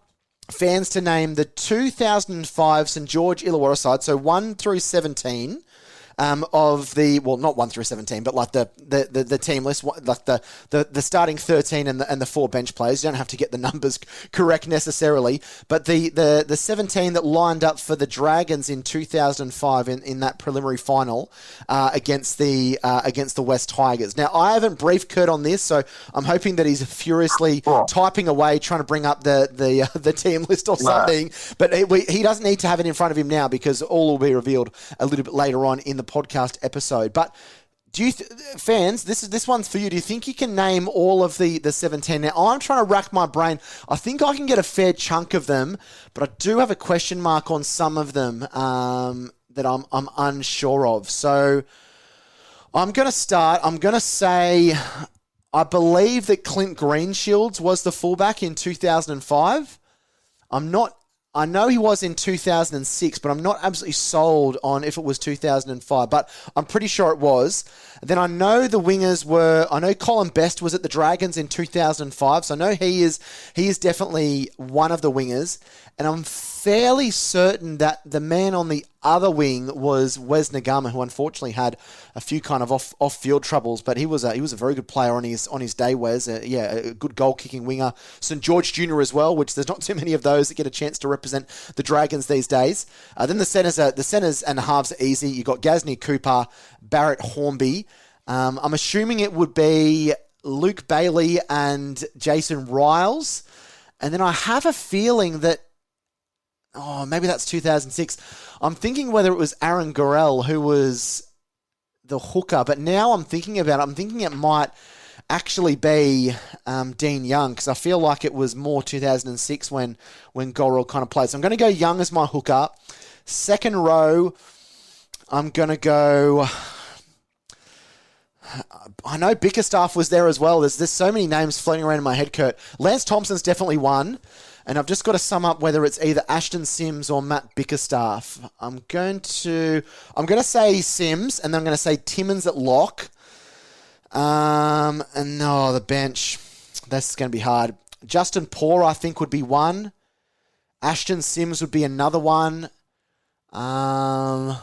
fans to name the 2005 St. George Illawarra side, so 1 through 17 of the, well, not 1 through 17, but like the team list, like the starting 13 and the 4 bench players. You don't have to get the numbers correct necessarily, but the 17 that lined up for the Dragons in 2005 in that preliminary final against the West Tigers. Now, I haven't briefed Kurt on this, so I'm hoping that he's furiously typing away trying to bring up the team list or something. But he doesn't need to have it in front of him now, because all will be revealed a little bit later on in the podcast episode. But do you fans, this one's for you. Do you think you can name all of the 17? Now, I'm trying to rack my brain. I think I can get a fair chunk of them, but I do have a question mark on some of them that I'm unsure of. So I'm going to start. I'm going to say I believe that Clint Greenshields was the fullback in 2005. I know he was in 2006, but I'm not absolutely sold on if it was 2005, but I'm pretty sure it was. Then I know the wingers I know Colin Best was at the Dragons in 2005, so I know he is definitely one of the wingers, and I'm fairly certain that the man on the other wing was Wes Nagama, who unfortunately had a few kind of off-field troubles, but he was a very good player on his day, Wes. A good goal-kicking winger. St. George Jr. as well, which there's not too many of those that get a chance to represent the Dragons these days. Then the centers and the halves are easy. You've got Gasney Cooper, Barrett Hornby. I'm assuming it would be Luke Bailey and Jason Riles. And then I have a feeling that maybe that's 2006. I'm thinking whether it was Aaron Gorell who was the hooker, but now I'm thinking it might actually be Dean Young, because I feel like it was more 2006 when Gorell kind of played. So I'm going to go Young as my hooker. Second row, I'm going to go... I know Bickerstaff was there as well. There's so many names floating around in my head, Kurt. Lance Thompson's definitely one. And I've just got to sum up whether it's either Ashton Sims or Matt Bickerstaff. I'm going to say Sims, and then I'm going to say Timmins at lock. The bench. That's going to be hard. Justin Poor, I think, would be one. Ashton Sims would be another one. So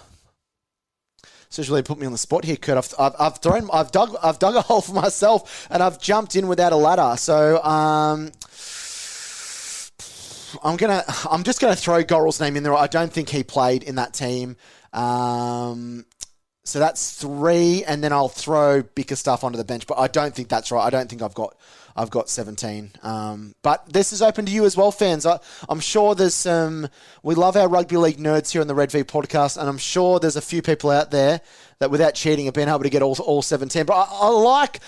it's really put me on the spot here, Kurt. I've dug a hole for myself, and I've jumped in without a ladder. So I'm just gonna throw Gorrell's name in there. I don't think he played in that team. So that's 3, and then I'll throw Bickerstaff onto the bench. But I don't think that's right. I don't think I've got 17. But this is open to you as well, fans. I'm sure there's some... We love our rugby league nerds here on the Red V podcast, and I'm sure there's a few people out there that without cheating have been able to get all 17. But I like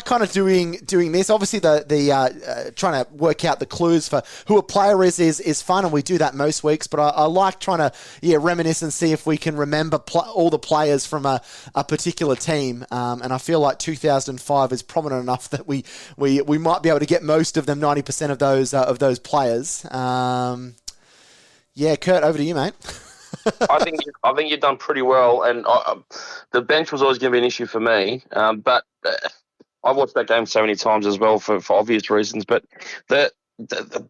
kind of doing this. Obviously, the trying to work out the clues for who a player is fun, and we do that most weeks. But I like trying to reminisce and see if we can remember all the players from a particular team. And I feel like 2005 is prominent enough that we might be able to get most of them, 90% of those players. Kurt, over to you, mate. I think you've done pretty well, and the bench was always going to be an issue for me. But I've watched that game so many times as well for obvious reasons. But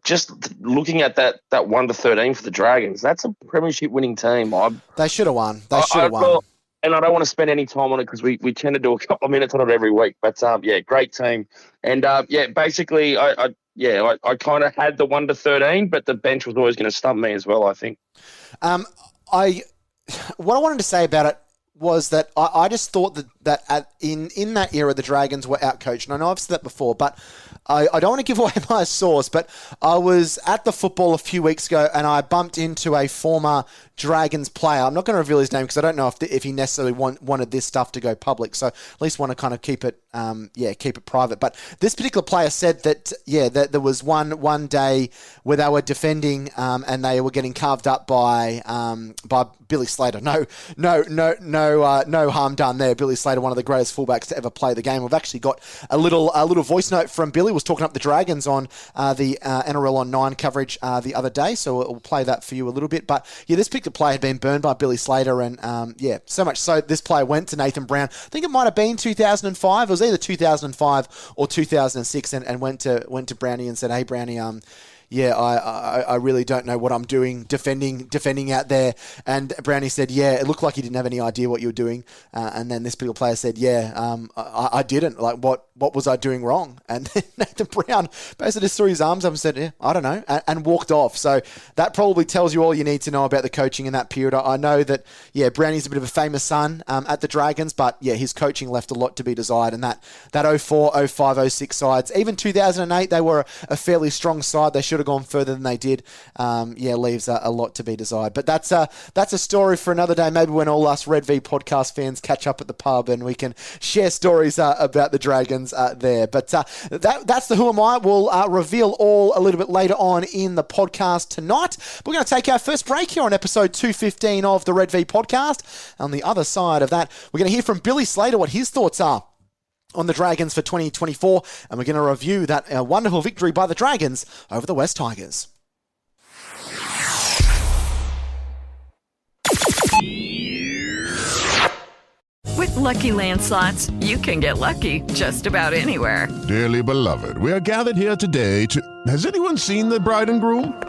just looking at that 1-13 for the Dragons, that's a premiership winning team. They should have won. Won. And I don't want to spend any time on it because we tend to do a couple of minutes on it every week. But great team, and basically I kind of had the 1-13, but the bench was always going to stump me as well, I think. What I wanted to say about it was that I just thought that in that era the Dragons were outcoached. And I know I've said that before, but I don't want to give away my source, but I was at the football a few weeks ago and I bumped into a former Dragons player. I'm not going to reveal his name because I don't know if he necessarily wanted this stuff to go public. So at least want to kind of keep it private. But this particular player said that there was one day where they were defending and they were getting carved up by Billy Slater. No harm done there. Billy Slater, one of the greatest fullbacks to ever play the game. We've actually got a little voice note from Billy. Was talking up the Dragons on the NRL on 9 coverage the other day, so we'll play that for you a little bit. But this particular player had been burned by Billy Slater, and so much so this player went to Nathan Brown. I think it might have been 2005. It was either 2005 or 2006, and went to Brownie and said, "Hey, Brownie, I really don't know what I'm doing defending out there." And Brownie said, it looked like he didn't have any idea what you were doing. And then this particular player said, I didn't. Like, what was I doing wrong? And then Nathan Brown basically just threw his arms up and said, I don't know, and walked off. So that probably tells you all you need to know about the coaching in that period. I know that, Brownie's a bit of a famous son at the Dragons, but his coaching left a lot to be desired. And that 04, 05, 06 sides, even 2008, they were a fairly strong side. They should have gone further than they did. Leaves a lot to be desired. But that's a story for another day. Maybe when all us Red V podcast fans catch up at the pub and we can share stories about the Dragons there. But that's the Who Am I. We'll reveal all a little bit later on in the podcast tonight. We're going to take our first break here on episode 215 of the Red V podcast. On the other side of that, we're going to hear from Billy Slater what his thoughts are on the Dragons for 2024, and we're going to review that wonderful victory by the Dragons over the West Tigers. With Lucky Land Slots, you can get lucky just about anywhere. Dearly beloved, we are gathered here today to... Has anyone seen the bride and groom?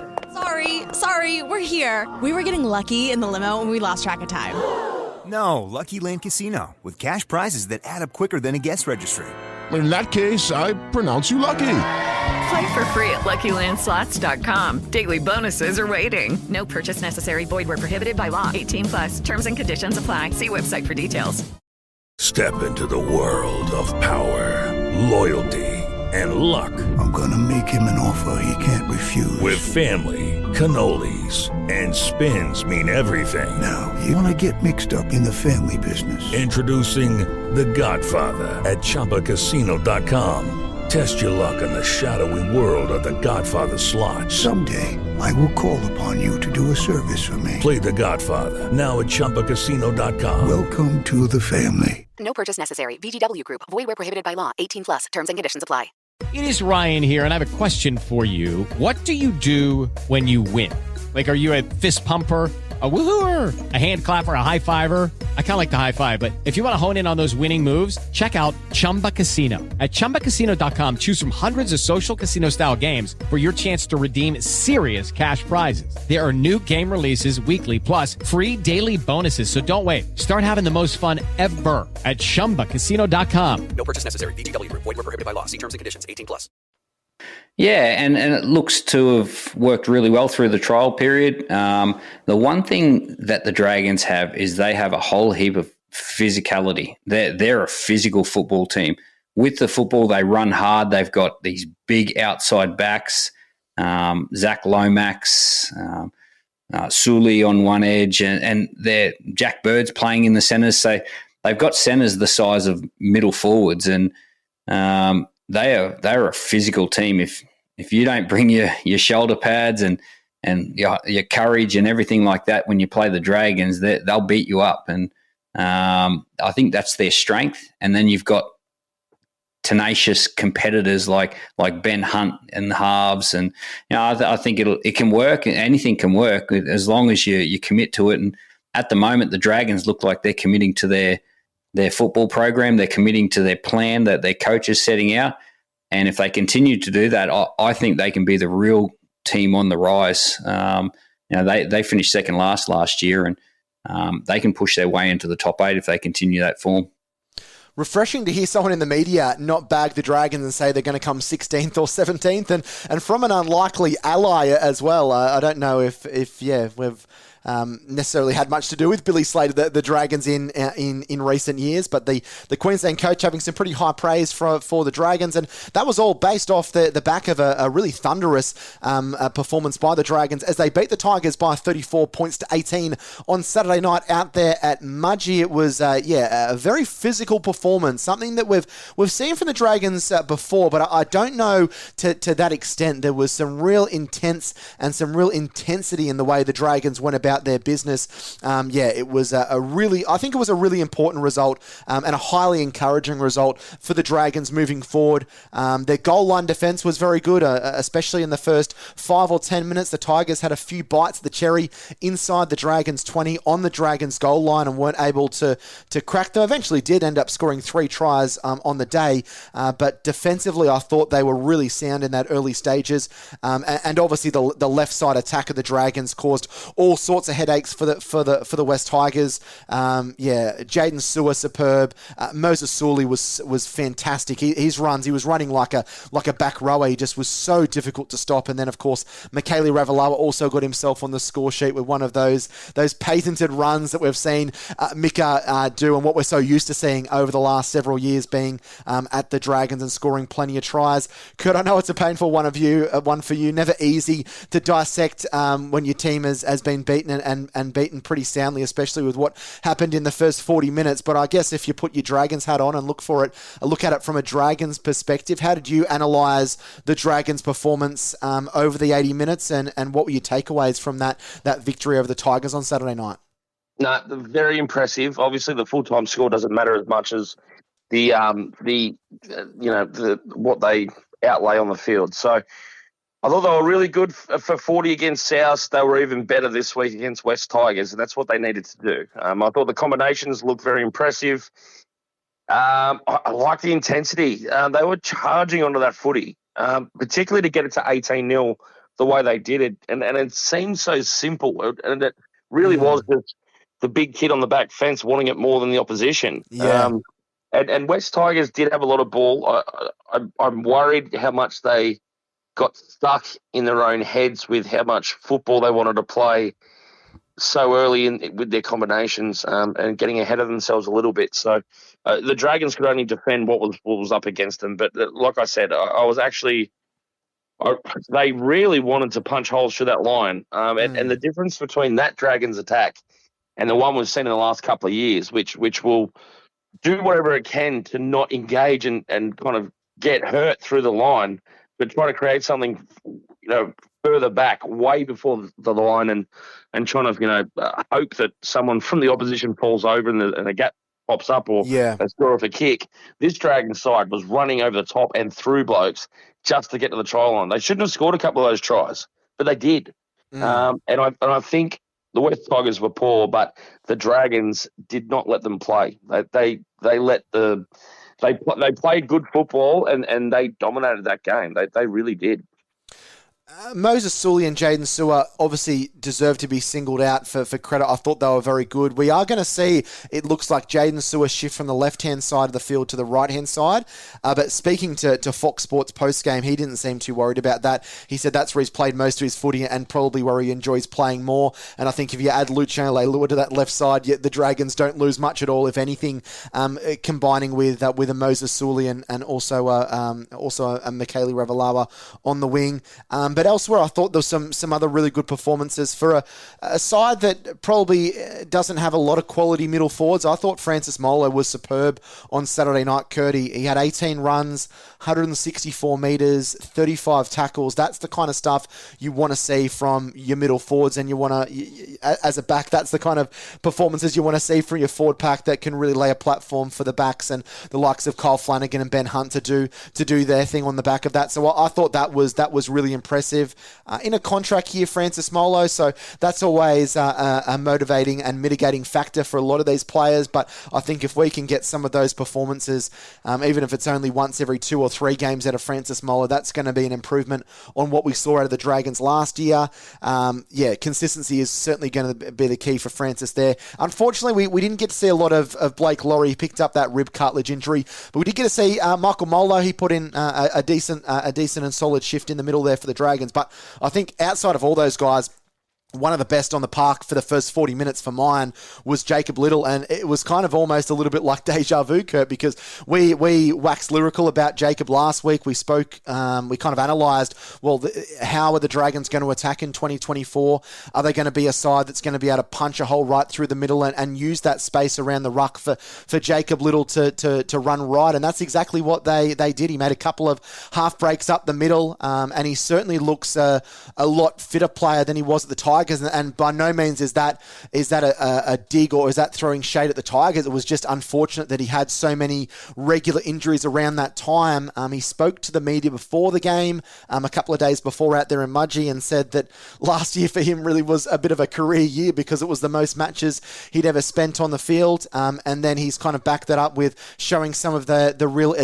Sorry, we're here. We were getting lucky in the limo and we lost track of time. No, Lucky Land Casino, with cash prizes that add up quicker than a guest registry. In that case, I pronounce you lucky. Play for free at LuckyLandSlots.com. Daily bonuses are waiting. No purchase necessary. Void where prohibited by law. 18+. Terms and conditions apply. See website for details. Step into the world of power, loyalty, and luck. I'm gonna make him an offer he can't refuse. With family, cannolis, and spins mean everything. Now, you wanna get mixed up in the family business. Introducing The Godfather at ChumbaCasino.com. Test your luck in the shadowy world of The Godfather slot. Someday, I will call upon you to do a service for me. Play The Godfather, now at ChumbaCasino.com. Welcome to the family. No purchase necessary. VGW Group. Void where prohibited by law. 18+. Terms and conditions apply. It is Ryan here, and I have a question for you. What do you do when you win? Like, are you a fist pumper, a woohooer, a hand clapper, a high fiver? I kind of like the high five, but if you want to hone in on those winning moves, check out Chumba Casino. At ChumbaCasino.com, choose from hundreds of social casino-style games for your chance to redeem serious cash prizes. There are new game releases weekly, plus free daily bonuses. So don't wait. Start having the most fun ever at ChumbaCasino.com. No purchase necessary. VGW Group. Void where prohibited by law. See terms and conditions. 18+. Yeah, and it looks to have worked really well through the trial period. The one thing that the Dragons have is they have a whole heap of physicality. They're a physical football team. With the football, they run hard. They've got these big outside backs, Zach Lomax, Sully on one edge, and they're Jack Bird's playing in the centres. So they've got centres the size of middle forwards, and they're a physical team. If you don't bring your shoulder pads and your courage and everything like that when you play the Dragons, they'll beat you up. And I think that's their strength. And then you've got tenacious competitors like Ben Hunt and the halves, and I think it can work. Anything can work as long as you commit to it. And at the moment, the Dragons look like they're committing to their football program. They're committing to their plan that their coach is setting out. And if they continue to do that, I think they can be the real team on the rise. They finished second last year, and they can push their way into the top 8 if they continue that form. Refreshing to hear someone in the media not bag the Dragons and say they're going to come 16th or 17th, and from an unlikely ally as well. I don't know if we've necessarily had much to do with Billy Slater, the Dragons in recent years, but the Queensland coach having some pretty high praise for the Dragons, and that was all based off the back of a really thunderous performance by the Dragons as they beat the Tigers by 34 points to 18 on Saturday night out there at Mudgee. It was a very physical performance, something that we've seen from the Dragons before, but I don't know to that extent. There was some real intense and some real intensity in the way the Dragons went about their business. It was I think it was a really important result and a highly encouraging result for the Dragons moving forward. Their goal line defense was very good, especially in the first 5 or 10 minutes. The Tigers had a few bites of the cherry inside the Dragons 20 on the Dragons goal line and weren't able to crack them. Eventually did end up scoring 3 tries on the day, but defensively I thought they were really sound in that early stages, and obviously the left side attack of the Dragons caused all sorts of headaches for the West Tigers. Jaden Sewer superb. Moses Sully was fantastic. His runs, he was running like a back rower. He just was so difficult to stop. And then of course Michaeli Ravalawa also got himself on the score sheet with one of those patented runs that we've seen Mika do, and what we're so used to seeing over the last several years, being at the Dragons and scoring plenty of tries. Kurt, I know it's a painful one for you. Never easy to dissect when your team has been beaten and beaten pretty soundly, especially with what happened in the first 40 minutes. But I guess if you put your Dragons hat on and look at it from a Dragons perspective, how did you analyse the Dragons' performance over the 80 minutes, and what were your takeaways from that victory over the Tigers on Saturday night? No, very impressive. Obviously, the full-time score doesn't matter as much as the what they outlay on the field. So I thought they were really good for 40 against South. They were even better this week against West Tigers, and that's what they needed to do. I thought the combinations looked very impressive. I like the intensity. They were charging onto that footy, particularly to get it to 18-0 the way they did it. And it seemed so simple, and it really was just the big kid on the back fence wanting it more than the opposition. Yeah. And West Tigers did have a lot of ball. I'm worried how much they got stuck in their own heads with how much football they wanted to play so early with their combinations, and getting ahead of themselves a little bit. So the Dragons could only defend what was up against them. But like I said, they really wanted to punch holes through that line. And the difference between that Dragons attack and the one we've seen in the last couple of years, which will do whatever it can to not engage and kind of get hurt through the line, but try to create something, further back, way before the line, and trying to, hope that someone from the opposition falls over and a gap pops up or a score off a kick. This Dragon side was running over the top and through blokes just to get to the try line. They shouldn't have scored a couple of those tries, but they did. And I think the West Tigers were poor, but the Dragons did not let them play. They played good football and they dominated that game. They really did. Moses Sully and Jaden Sewer obviously deserve to be singled out for credit. I thought they were very good. We are going to see, it looks like Jaden Sewer shift from the left-hand side of the field to the right-hand side. But speaking to Fox Sports post-game, he didn't seem too worried about that. He said that's where he's played most of his footy and probably where he enjoys playing more. And I think if you add Luciano Leilua to that left side, the Dragons don't lose much at all, if anything, combining with a Moses Sully and also a Michaeli Ravalawa on the wing. But elsewhere, I thought there was some other really good performances for a side that probably doesn't have a lot of quality middle forwards. I thought Francis Molo was superb on Saturday night, Kurt. He had 18 runs, 164 metres, 35 tackles. That's the kind of stuff you want to see from your middle forwards, and you want to, as a back, that's the kind of performances you want to see from your forward pack that can really lay a platform for the backs and the likes of Kyle Flanagan and Ben Hunt to do their thing on the back of that. So I thought that was really impressive. In a contract year, Francis Molo, so that's always a motivating and mitigating factor for a lot of these players. But I think if we can get some of those performances, even if it's only once every 2 or 3 games out of Francis Molo, that's going to be an improvement on what we saw out of the Dragons last year. Consistency is certainly going to be the key for Francis there. Unfortunately, we didn't get to see a lot of Blake Laurie. He picked up that rib cartilage injury, but we did get to see Michael Molo. He put in a decent and solid shift in the middle there for the Dragons. But I think outside of all those guys, one of the best on the park for the first 40 minutes for mine was Jacob Little, and it was kind of almost a little bit like deja vu, Kurt, because we waxed lyrical about Jacob last week. We spoke, we kind of analysed, how are the Dragons going to attack in 2024? Are they going to be a side that's going to be able to punch a hole right through the middle and use that space around the ruck for Jacob Little to run right? And that's exactly what they did. He made a couple of half breaks up the middle, and he certainly looks a lot fitter player than he was at the Tigers. And by no means is that a dig or is that throwing shade at the Tigers. It was just unfortunate that he had so many regular injuries around that time. He spoke to the media before the game, a couple of days before out there in Mudgee, and said that last year for him really was a bit of a career year because it was the most matches he'd ever spent on the field. And then he's kind of backed that up with showing some of the real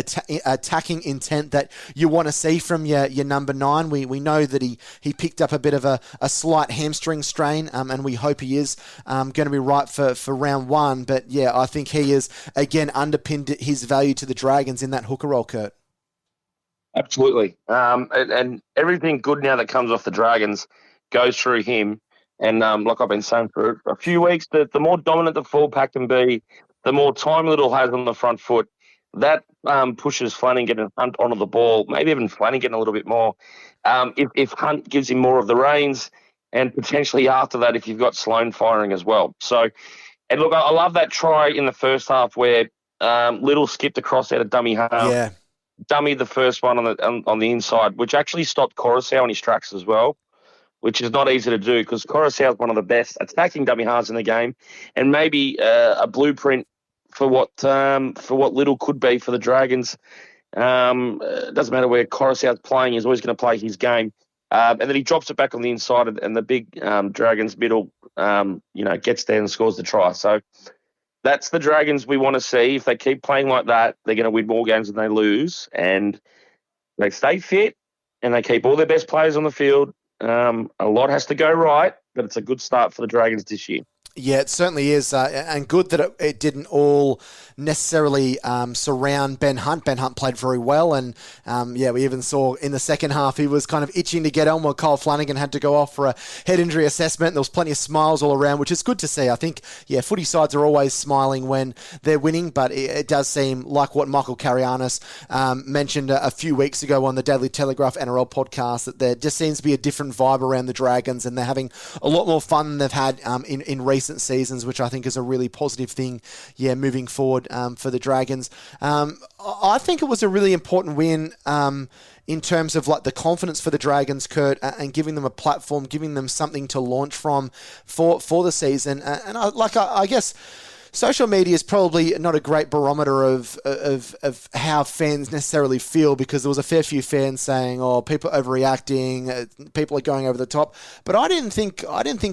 attacking intent that you want to see from your number 9. We know that he picked up a bit of a slight hamstring strain, and we hope he is going to be right for round 1. But yeah, I think he has again underpinned his value to the Dragons in that hooker role, Kurt. Absolutely. And everything good now that comes off the Dragons goes through him. And like I've been saying for a few weeks, the more dominant the full pack can be, the more time Little has on the front foot. That pushes Flanagan and Hunt onto the ball, maybe even Flanagan a little bit more. If Hunt gives him more of the reins, and potentially after that, if you've got Sloan firing as well. So, and look, I love that try in the first half where Little skipped across out of dummy half. Yeah. Dummy the first one on the inside, which actually stopped Coruscant in his tracks as well, which is not easy to do because Coruscant is one of the best attacking dummy halves in the game, and maybe a blueprint for what Little could be for the Dragons. It doesn't matter where Coruscant's playing; he's always going to play his game. And then he drops it back on the inside, and the big Dragons middle, gets there and scores the try. So that's the Dragons we want to see. If they keep playing like that, they're going to win more games than they lose. And they stay fit, and they keep all their best players on the field. A lot has to go right, but it's a good start for the Dragons this year. Yeah, it certainly is, and good that it didn't all necessarily surround Ben Hunt. Ben Hunt played very well, and we even saw in the second half he was kind of itching to get on while Kyle Flanagan had to go off for a head injury assessment. There was plenty of smiles all around, which is good to see. I think, footy sides are always smiling when they're winning, but it does seem like what Michael Carianis mentioned a few weeks ago on the Daily Telegraph NRL podcast, that there just seems to be a different vibe around the Dragons, and they're having a lot more fun than they've had in recent seasons, which I think is a really positive thing, moving forward for the Dragons. I think it was a really important win in terms of like the confidence for the Dragons, Kurt, and giving them a platform, giving them something to launch from for the season. And I guess social media is probably not a great barometer of how fans necessarily feel, because there was a fair few fans saying, "Oh, people are overreacting, people are going over the top." But I didn't think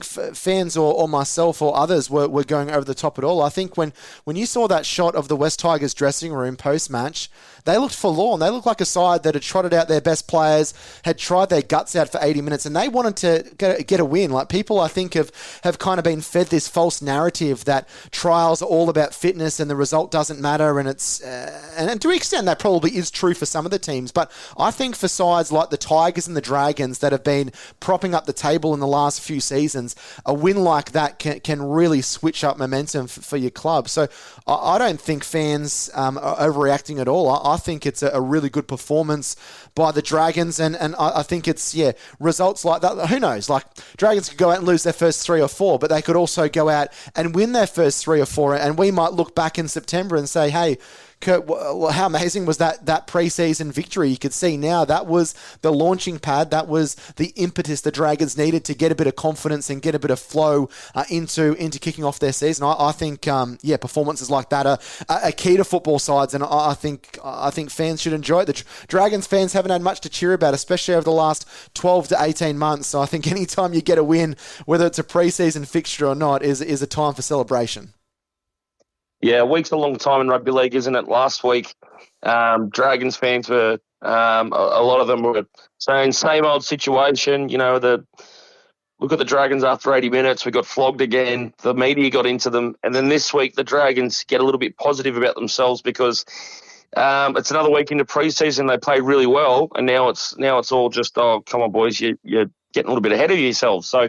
fans or myself or others were going over the top at all. I think when you saw that shot of the West Tigers dressing room post match, they looked forlorn. They looked like a side that had trotted out their best players, had tried their guts out for 80 minutes, and they wanted to get a win. Like, people, I think, have kind of been fed this false narrative that trials are all about fitness and the result doesn't matter, and it's and to an extent that probably is true for some of the teams. But I think for sides like the Tigers and the Dragons that have been propping up the table in the last few seasons, a win like that can really switch up momentum for your club. So I don't think fans are overreacting at all. I think it's a really good performance by the Dragons, and I think it's, results like that. Who knows? Like, Dragons could go out and lose their first 3 or 4, but they could also go out and win their first 3 or 4, and we might look back in September and say, hey, Kurt, how amazing was that pre-season victory? You could see now that was the launching pad. That was the impetus the Dragons needed to get a bit of confidence and get a bit of flow into kicking off their season. I think, performances like that are key to football sides, and I think fans should enjoy it. The Dragons fans haven't had much to cheer about, especially over the last 12 to 18 months. So I think anytime you get a win, whether it's a pre-season fixture or not, is a time for celebration. Yeah, a week's a long time in rugby league, isn't it? Last week, Dragons fans were, a lot of them were saying, same old situation. Look at the Dragons after 80 minutes. We got flogged again. The media got into them. And then this week, the Dragons get a little bit positive about themselves because it's another week into preseason. They played really well, and now it's all just, oh, come on, boys, you're getting a little bit ahead of yourselves. So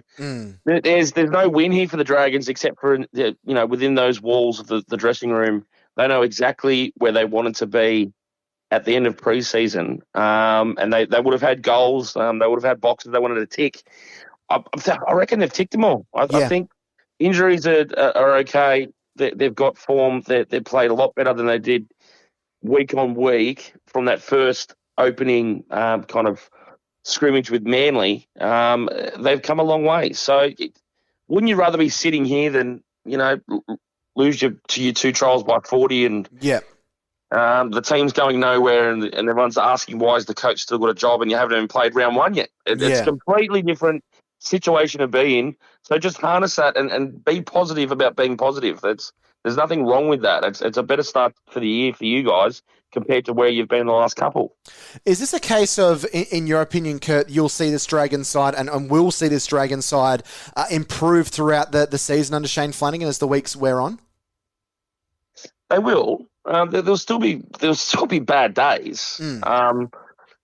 there's no win here for the Dragons except for, within those walls of the dressing room. They know exactly where they wanted to be at the end of preseason, and they would have had goals. They would have had boxes they wanted to tick. I reckon they've ticked them all. I think injuries are okay. They've got form. They've played a lot better than they did week on week from that first opening kind of scrimmage with Manly. They've come a long way. So wouldn't you rather be sitting here than, lose your 2 trials by 40 and the team's going nowhere and everyone's asking why is the coach still got a job and you haven't even played round 1 yet? It's a completely different situation to be in. So just harness that and be positive about being positive. There's nothing wrong with that. It's a better start for the year for you guys compared to where you've been the last couple. Is this a case of, in your opinion, Kurt, you'll see this Dragon side and will see this Dragon side improve throughout the season under Shane Flanagan as the weeks wear on? They will. There'll still be bad days.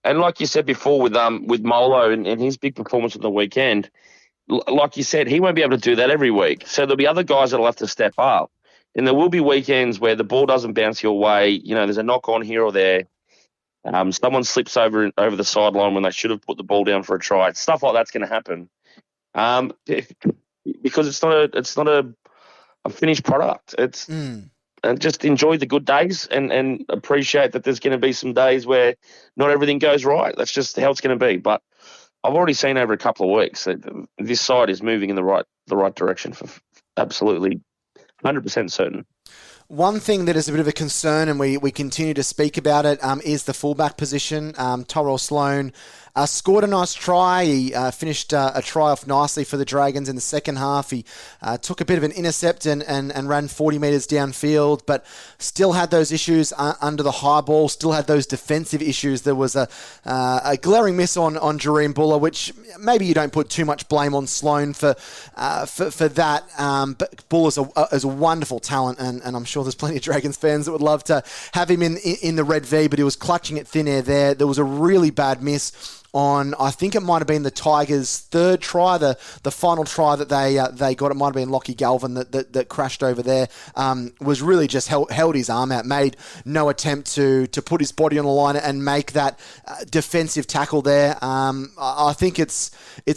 And like you said before with Molo and his big performance on the weekend, like you said, he won't be able to do that every week. So there'll be other guys that'll have to step up. And there will be weekends where the ball doesn't bounce your way. There's a knock on here or there. Someone slips over the sideline when they should have put the ball down for a try. Stuff like that's going to happen. Because it's not a finished product. It's and just enjoy the good days and appreciate that there's going to be some days where not everything goes right. That's just how it's going to be. But I've already seen over a couple of weeks that this side is moving in the right direction for absolutely 100% certain. One thing that is a bit of a concern, and we continue to speak about it, is the fullback position. Tyrell Sloan scored a nice try. He finished a try off nicely for the Dragons in the second half. He took a bit of an intercept and ran 40 metres downfield, but still had those issues under the high ball, still had those defensive issues. There was a glaring miss on Jareem Buller, which maybe you don't put too much blame on Sloan for that. But Buller is a wonderful talent, and I'm sure there's plenty of Dragons fans that would love to have him in the Red V, but he was clutching at thin air there. There was a really bad miss on, I think it might have been the Tigers' third try, the final try that they got. It might have been Lockie Galvin that crashed over there. Was really just held his arm out, made no attempt to put his body on the line and make that defensive tackle there. I think it's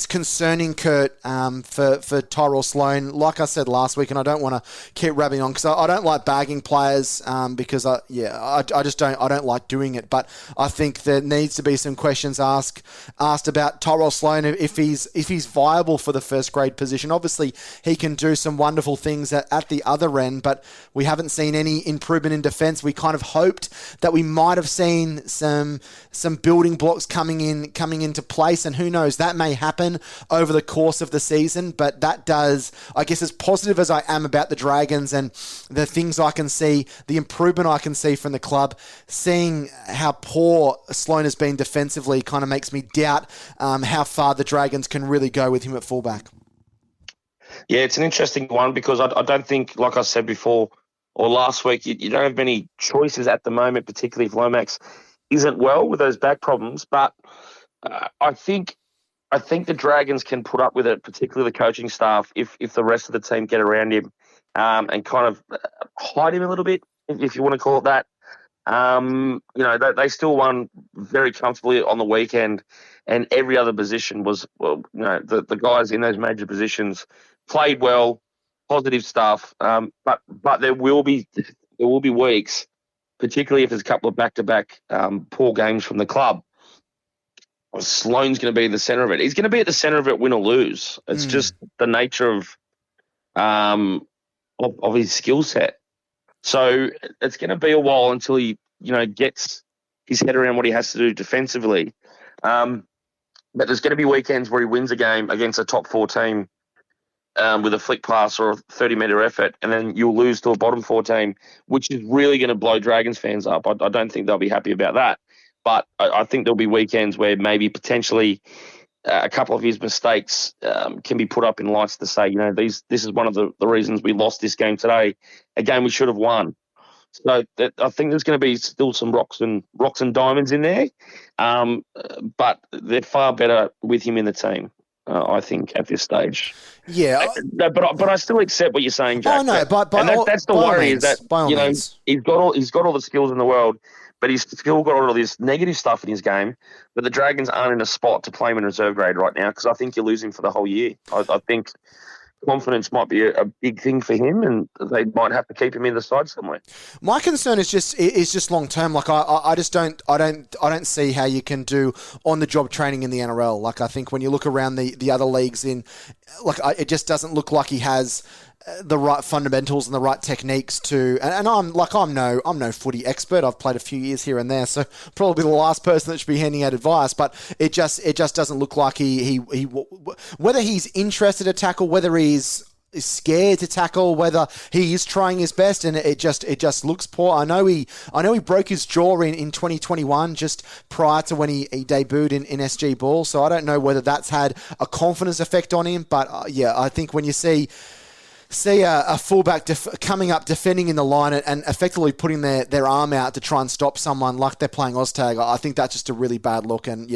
concerning, Kurt, for Tyrell Sloan. Like I said last week, and I don't want to keep rabbing on because I don't like bagging players because I just don't like doing it. But I think there needs to be some questions asked asked about Tyrell Sloan, if he's viable for the first grade position. Obviously, he can do some wonderful things at the other end, but we haven't seen any improvement in defence. We kind of hoped that we might have seen some building blocks coming into place, and who knows, that may happen over the course of the season. But that does, I guess, as positive as I am about the Dragons and the things I can see, the improvement I can see from the club, seeing how poor Sloan has been defensively kind of makes me doubt how far the Dragons can really go with him at fullback. Yeah, it's an interesting one because I don't think, like I said before or last week, you don't have many choices at the moment, particularly if Lomax isn't well with those back problems. But I think the Dragons can put up with it, particularly the coaching staff, if the rest of the team get around him and kind of hide him a little bit, if you want to call it that. They still won very comfortably on the weekend, and every other position was, the guys in those major positions played well, positive stuff. But there will be weeks, particularly if there's a couple of back-to-back poor games from the club. Sloan's going to be in the centre of it. He's going to be at the centre of it, win or lose. It's just the nature of his skill set. So it's going to be a while until he, gets his head around what he has to do defensively. But there's going to be weekends where he wins a game against a top 4 team with a flick pass or a 30-metre effort, and then you'll lose to a bottom 4 team, which is really going to blow Dragons fans up. I don't think they'll be happy about that. But I think there'll be weekends where maybe potentially a couple of his mistakes can be put up in lights to say, this is one of the reasons we lost this game today, a game we should have won. So I think there's going to be still some rocks and diamonds in there, but they're far better with him in the team, I think, at this stage. Yeah, but I still accept what you're saying, Jack. Oh no, that's the worry is that he's got all the skills in the world. But he's still got all of this negative stuff in his game. But the Dragons aren't in a spot to play him in reserve grade right now because I think you're losing for the whole year. I think confidence might be a big thing for him, and they might have to keep him in the side somewhere. My concern is just long term. Like I don't see how you can do on the job training in the NRL. Like I think when you look around the other leagues it just doesn't look like he has the right fundamentals and the right techniques to, and I'm no footy expert. I've played a few years here and there, so probably the last person that should be handing out advice. But it just doesn't look like he whether he's interested to tackle, whether he's scared to tackle, whether he is trying his best, and it just looks poor. I know he broke his jaw in 2021 just prior to when he debuted in SG Ball, so I don't know whether that's had a confidence effect on him. But I think when you see a fullback coming up, defending in the line and effectively putting their arm out to try and stop someone like they're playing Oztag, I think that's just a really bad look. And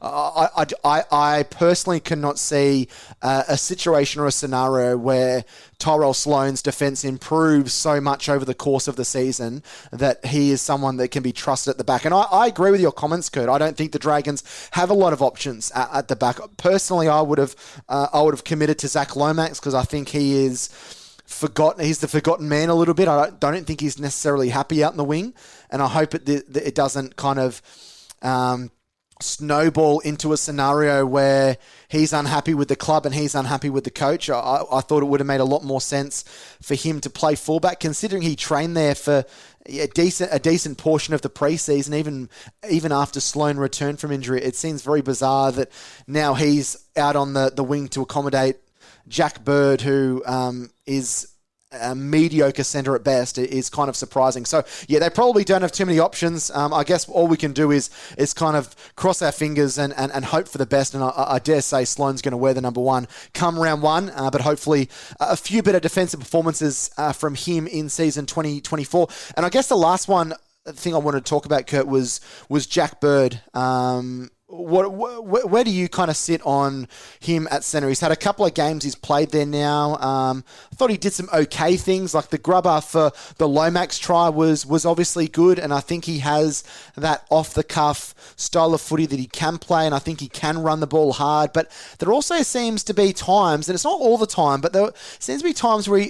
I personally cannot see a situation or a scenario where Tyrell Sloan's defence improves so much over the course of the season that he is someone that can be trusted at the back. And I agree with your comments, Kurt. I don't think the Dragons have a lot of options at the back. Personally, I would have committed to Zach Lomax because I think he is forgotten. He's the forgotten man a little bit. I don't think he's necessarily happy out in the wing, and I hope it doesn't kind of snowball into a scenario where he's unhappy with the club and he's unhappy with the coach. I thought it would have made a lot more sense for him to play fullback, considering he trained there for a decent portion of the preseason, even after Sloan returned from injury. It seems very bizarre that now he's out on the wing to accommodate Jack Bird, who is a mediocre centre at best. Is kind of surprising. So, they probably don't have too many options. I guess all we can do is kind of cross our fingers and hope for the best. And I dare say Sloan's going to wear the number 1 come round 1, but hopefully a few better defensive performances from him in season 2024. And I guess the last thing I wanted to talk about, Kurt, was Jack Bird. Where do you kind of sit on him at centre? He's had a couple of games he's played there now. I thought he did some okay things, like the grubber for the Lomax try was obviously good, and I think he has that off-the-cuff style of footy that he can play, and I think he can run the ball hard. But there also seems to be times, and it's not all the time, but there seems to be times where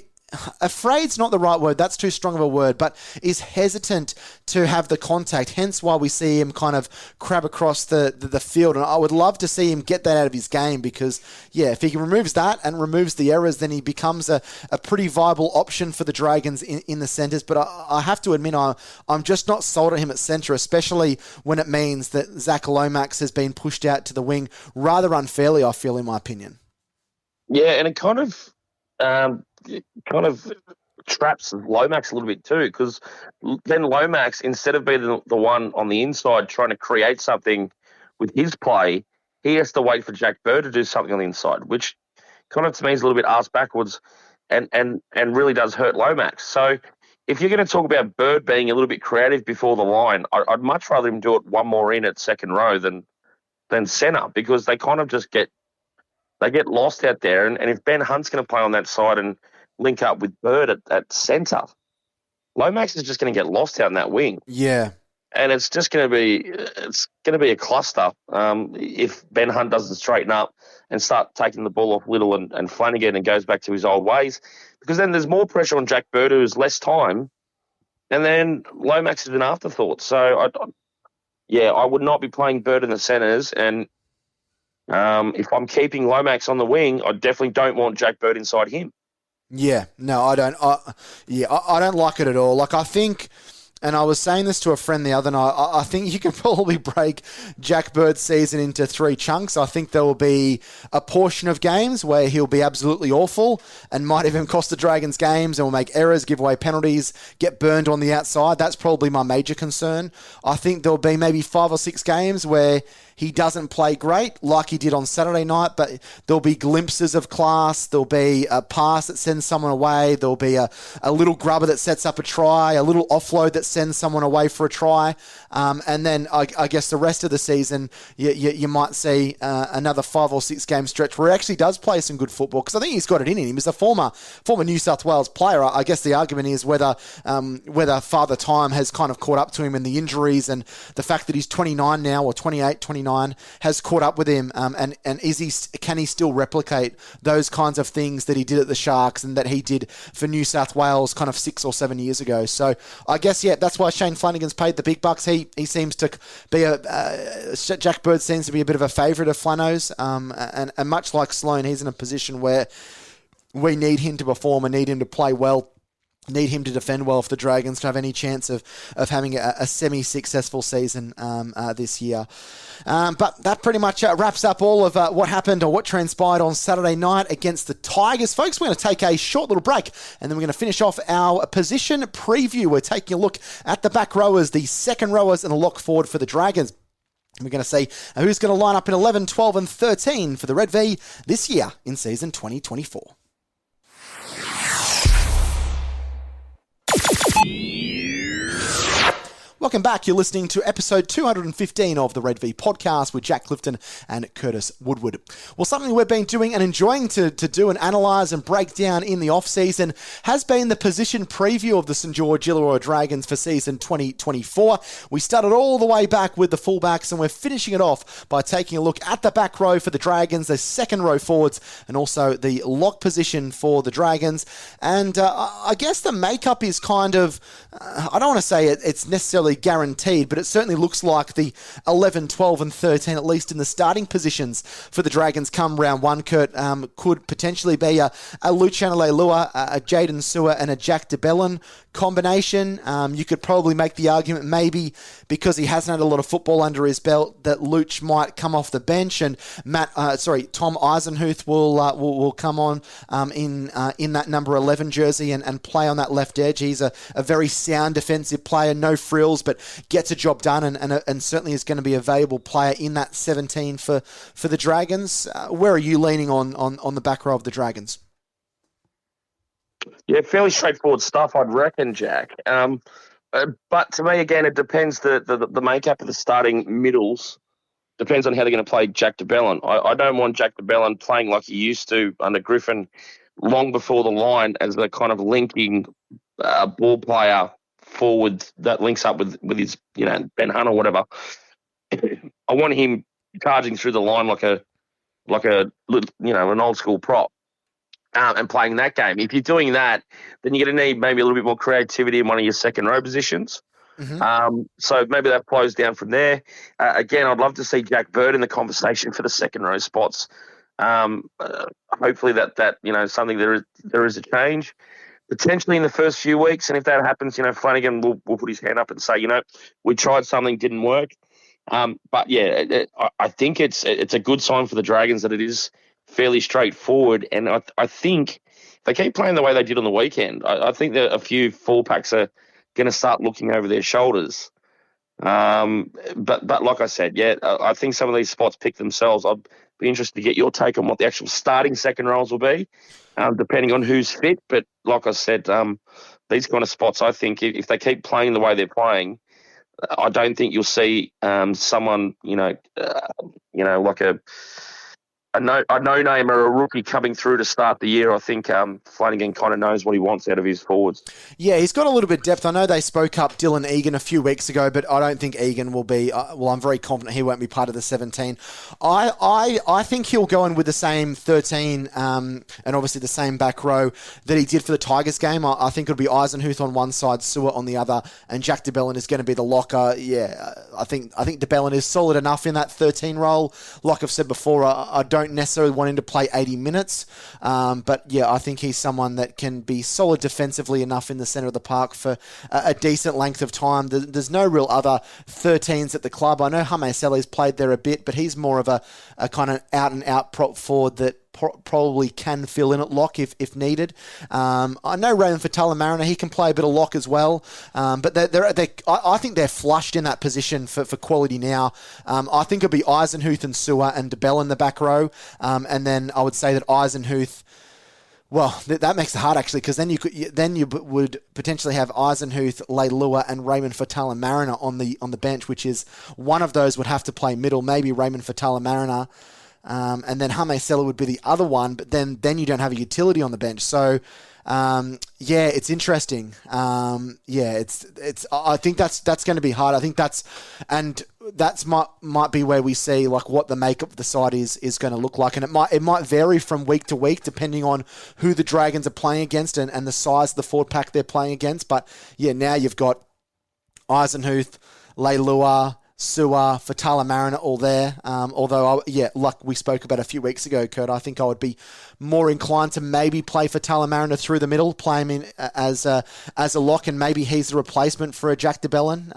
afraid's not the right word, that's too strong of a word, but is hesitant to have the contact, hence why we see him kind of crab across the field. And I would love to see him get that out of his game because, yeah, if he removes that and removes the errors, then he becomes a pretty viable option for the Dragons in the centres. But I have to admit, I'm just not sold on him at centre, especially when it means that Zach Lomax has been pushed out to the wing rather unfairly, I feel, in my opinion. Yeah, and it kind of traps Lomax a little bit too, because then Lomax, instead of being the one on the inside trying to create something with his play, he has to wait for Jack Bird to do something on the inside, which kind of to me is a little bit arse backwards and really does hurt Lomax. So if you're going to talk about Bird being a little bit creative before the line, I'd much rather him do it one more in at second row than centre, because they kind of just get lost out there. And if Ben Hunt's going to play on that side and link up with Bird at centre, Lomax is just going to get lost out in that wing. Yeah. And it's just going to be a cluster if Ben Hunt doesn't straighten up and start taking the ball off Little and Flanagan and goes back to his old ways, because then there's more pressure on Jack Bird, who has less time, and then Lomax is an afterthought. So, I would not be playing Bird in the centres, and if I'm keeping Lomax on the wing, I definitely don't want Jack Bird inside him. Yeah, no, I don't. I don't like it at all. Like, I think, and I was saying this to a friend the other night, I think you can probably break Jack Bird's season into 3 chunks. I think there will be a portion of games where he'll be absolutely awful and might even cost the Dragons games and will make errors, give away penalties, get burned on the outside. That's probably my major concern. I think there'll be maybe 5 or 6 games where he doesn't play great like he did on Saturday night, but there'll be glimpses of class. There'll be a pass that sends someone away. There'll be a little grubber that sets up a try, a little offload that sends someone away for a try. And then I guess the rest of the season, you might see another 5 or 6 game stretch where he actually does play some good football, because I think he's got it in him. He's a former New South Wales player. I guess the argument is whether Father Time has kind of caught up to him in the injuries, and the fact that he's 29 now, or 28, 29, has caught up with him, and can he still replicate those kinds of things that he did at the Sharks and that he did for New South Wales kind of 6 or 7 years ago. So I guess, that's why Shane Flanagan's paid the big bucks. He seems to be Jack Bird seems to be a bit of a favourite of Flano's, and much like Sloan, he's in a position where we need him to perform and need him to play well, need him to defend well for the Dragons to have any chance of having a semi-successful season this year. But that pretty much wraps up all of what happened or what transpired on Saturday night against the Tigers. Folks, we're going to take a short little break, and then we're going to finish off our position preview. We're taking a look at the back rowers, the second rowers, and a look forward for the Dragons. We're going to see who's going to line up in 11, 12, and 13 for the Red V this year in season 2024. Welcome back. You're listening to episode 215 of the Red V podcast with Jack Clifton and Curtis Woodward. Well, something we've been doing and enjoying to do and analyse and break down in the off-season has been the position preview of the St George Illawarra Dragons for season 2024. We started all the way back with the fullbacks, and we're finishing it off by taking a look at the back row for the Dragons, the second row forwards, and also the lock position for the Dragons. And I guess the makeup is kind of, I don't want to say it's necessarily guaranteed, but it certainly looks like the 11, 12 and 13, at least in the starting positions for the Dragons come round one, Kurt, could potentially be a Luciano Leilua, a Jaden Sewer and a Jack DeBellin combination. You could probably make the argument maybe because he hasn't had a lot of football under his belt that Luch might come off the bench, and Tom Eisenhuth will come on in that number 11 jersey and play on that left edge. He's a very sound defensive player, no frills, but gets a job done, and certainly is going to be a valuable player in that 17 for the Dragons. Where are you leaning on the back row of the Dragons? Yeah, fairly straightforward stuff, I'd reckon, Jack. But to me, again, it depends. The makeup of the starting middles depends on how they're going to play Jack DeBellin. I don't want Jack DeBellin playing like he used to under Griffin long before the line as a kind of linking ball player forward that links up with his, Ben Hunt or whatever. I want him charging through the line like an old school prop. and playing that game. If you're doing that, then you're going to need maybe a little bit more creativity in one of your second row positions. So maybe that flows down from there. Again, I'd love to see Jack Bird in the conversation for the second row spots. Hopefully that something there is a change potentially in the first few weeks, and if that happens, Flanagan will put his hand up and say, we tried something, didn't work. But yeah, I think it's a good sign for the Dragons that it is fairly straightforward, and I think if they keep playing the way they did on the weekend, I think that a few fullbacks are going to start looking over their shoulders. But like I said, yeah, I think some of these spots pick themselves. I'd be interested to get your take on what the actual starting second rows will be, depending on who's fit. But like I said, these kind of spots, I think if they keep playing the way they're playing, I don't think you'll see someone, like a no-name or a rookie coming through to start the year. I think Flanagan kind of knows what he wants out of his forwards. Yeah, he's got a little bit of depth. I know they spoke up Dylan Egan a few weeks ago, but I don't think Egan will be. I'm very confident he won't be part of the 17. I think he'll go in with the same 13 and obviously the same back row that he did for the Tigers game. I think it'll be Eisenhuth on one side, Sewer on the other, and Jack de Belin is going to be the locker. Yeah, I think de Belin is solid enough in that 13 role. Like I've said before, I don't necessarily want him to play 80 minutes, but yeah, I think he's someone that can be solid defensively enough in the centre of the park for a decent length of time. There's no real other 13s at the club. I know Hame Sele's played there a bit, but he's more of a kind of out-and-out prop forward that probably can fill in at lock if needed. I know Raymond Fatala-Mariner, he can play a bit of lock as well, but I think they're flushed in that position for quality now. I think it'll be Eisenhuth and Sewer and de Bell in the back row, and then I would say that Eisenhuth, well, that makes it hard actually, because then you would potentially have Eisenhuth, Leilua, and Raymond Fatala-Mariner on the bench, which is one of those would have to play middle, maybe Raymond Fatala-Mariner. And then Hame Sele would be the other one, but then you don't have a utility on the bench. So, yeah, it's interesting. It's. I think that's going to be hard. I think that's might be where we see like what the makeup of the side is going to look like, and it might vary from week to week depending on who the Dragons are playing against and the size of the forward pack they're playing against. But yeah, now you've got Eisenhuth, Leilua, Sewer, Fatala-Mariner all there. Although, like we spoke about a few weeks ago, Kurt, I think I would be more inclined to maybe play Fatala-Mariner through the middle, play him in as a lock, and maybe he's the replacement for a Jack de Belin.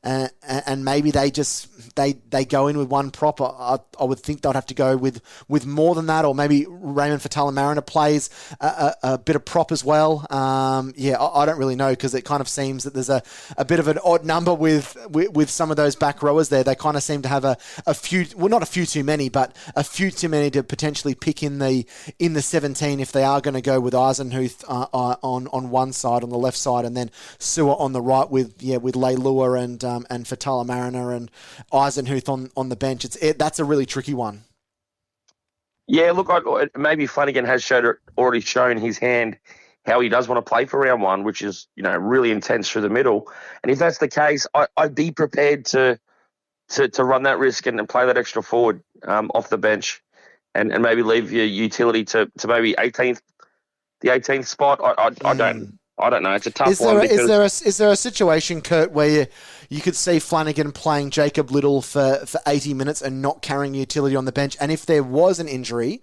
And maybe they go in with one prop. I would think they'd have to go with more than that, or maybe Raymond Fatala-Mariner plays a bit of prop as well. I don't really know, because it kind of seems that there's a bit of an odd number with some of those back rowers there. They kind of seem to have a few, well, not a few too many, but a few too many to potentially pick in the 17 if they are going to go with Eisenhuth on one side, on the left side, and then Sewer on the right with Leilua and Fatala-Mariner and Eisenhuth on the bench. That's a really tricky one. Yeah, look, maybe Flanagan has already shown his hand how he does want to play for round one, which is really intense through the middle. And if that's the case, I'd be prepared to run that risk and play that extra forward off the bench, and maybe leave your utility to maybe the 18th spot. I don't know. It's a tough one. Is there a situation, Kurt, where you could see Flanagan playing Jacob Little for 80 minutes and not carrying utility on the bench? And if there was an injury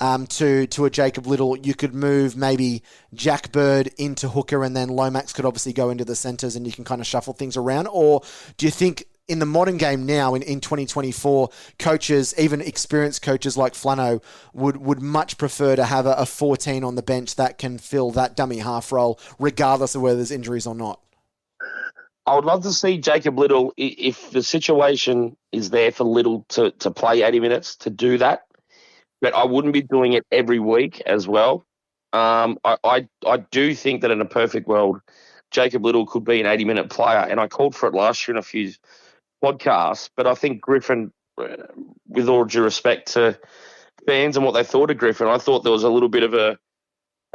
to a Jacob Little, you could move maybe Jack Bird into hooker, and then Lomax could obviously go into the centres, and you can kind of shuffle things around? Or do you think in the modern game now, in 2024, coaches, even experienced coaches like Flano, would much prefer to have a 14 on the bench that can fill that dummy half role, regardless of whether there's injuries or not? I would love to see Jacob Little, if the situation is there for Little to play 80 minutes, to do that. But I wouldn't be doing it every week as well. I do think that in a perfect world, Jacob Little could be an 80-minute player, and I called for it last year in a few podcasts, but I think Griffin, with all due respect to fans and what they thought of Griffin, I thought there was a little bit of a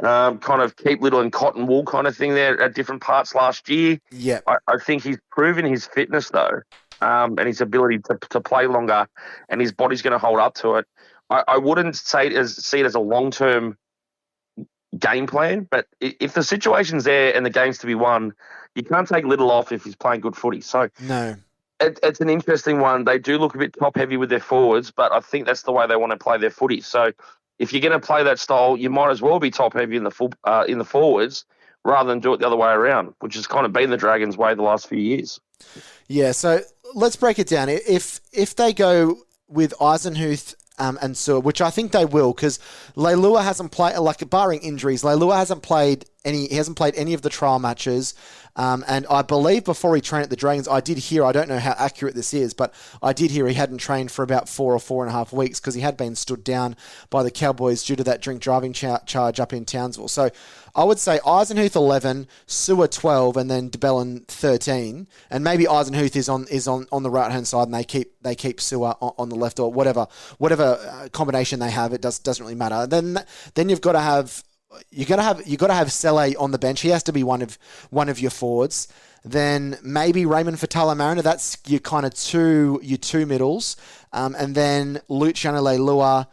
kind of keep Little in cotton wool kind of thing there at different parts last year. Yeah, I think he's proven his fitness though, and his ability to play longer, and his body's going to hold up to it. I wouldn't see it as a long-term game plan. But if the situation's there and the game's to be won, you can't take Little off if he's playing good footy. So No. it's an interesting one. They do look a bit top heavy with their forwards, but I think that's the way they want to play their footy. So if you're going to play that style, you might as well be top heavy in the forwards rather than do it the other way around, which has kind of been the Dragons' way the last few years. Yeah, so let's break it down. If they go with Eisenhuth and Sewer, which I think they will, because Leilua hasn't played, like barring injuries, Leilua hasn't played any. He hasn't played any of the trial matches. And I believe before he trained at the Dragons, I did hear, I don't know how accurate this is, but I did hear he hadn't trained for about 4 or 4.5 weeks because he had been stood down by the Cowboys due to that drink driving charge up in Townsville. So I would say Eisenhuth 11, Sewer 12, and then DeBellin 13. And maybe Eisenhuth is on the right hand side, and they keep Sewer on the left, or whatever combination they have. It doesn't really matter. Then you've got to have. You got to have Sele on the bench. He has to be one of your forwards. Then maybe Raymond Fatala-Mariner. That's your kind of two middles. And then Luciano Leilua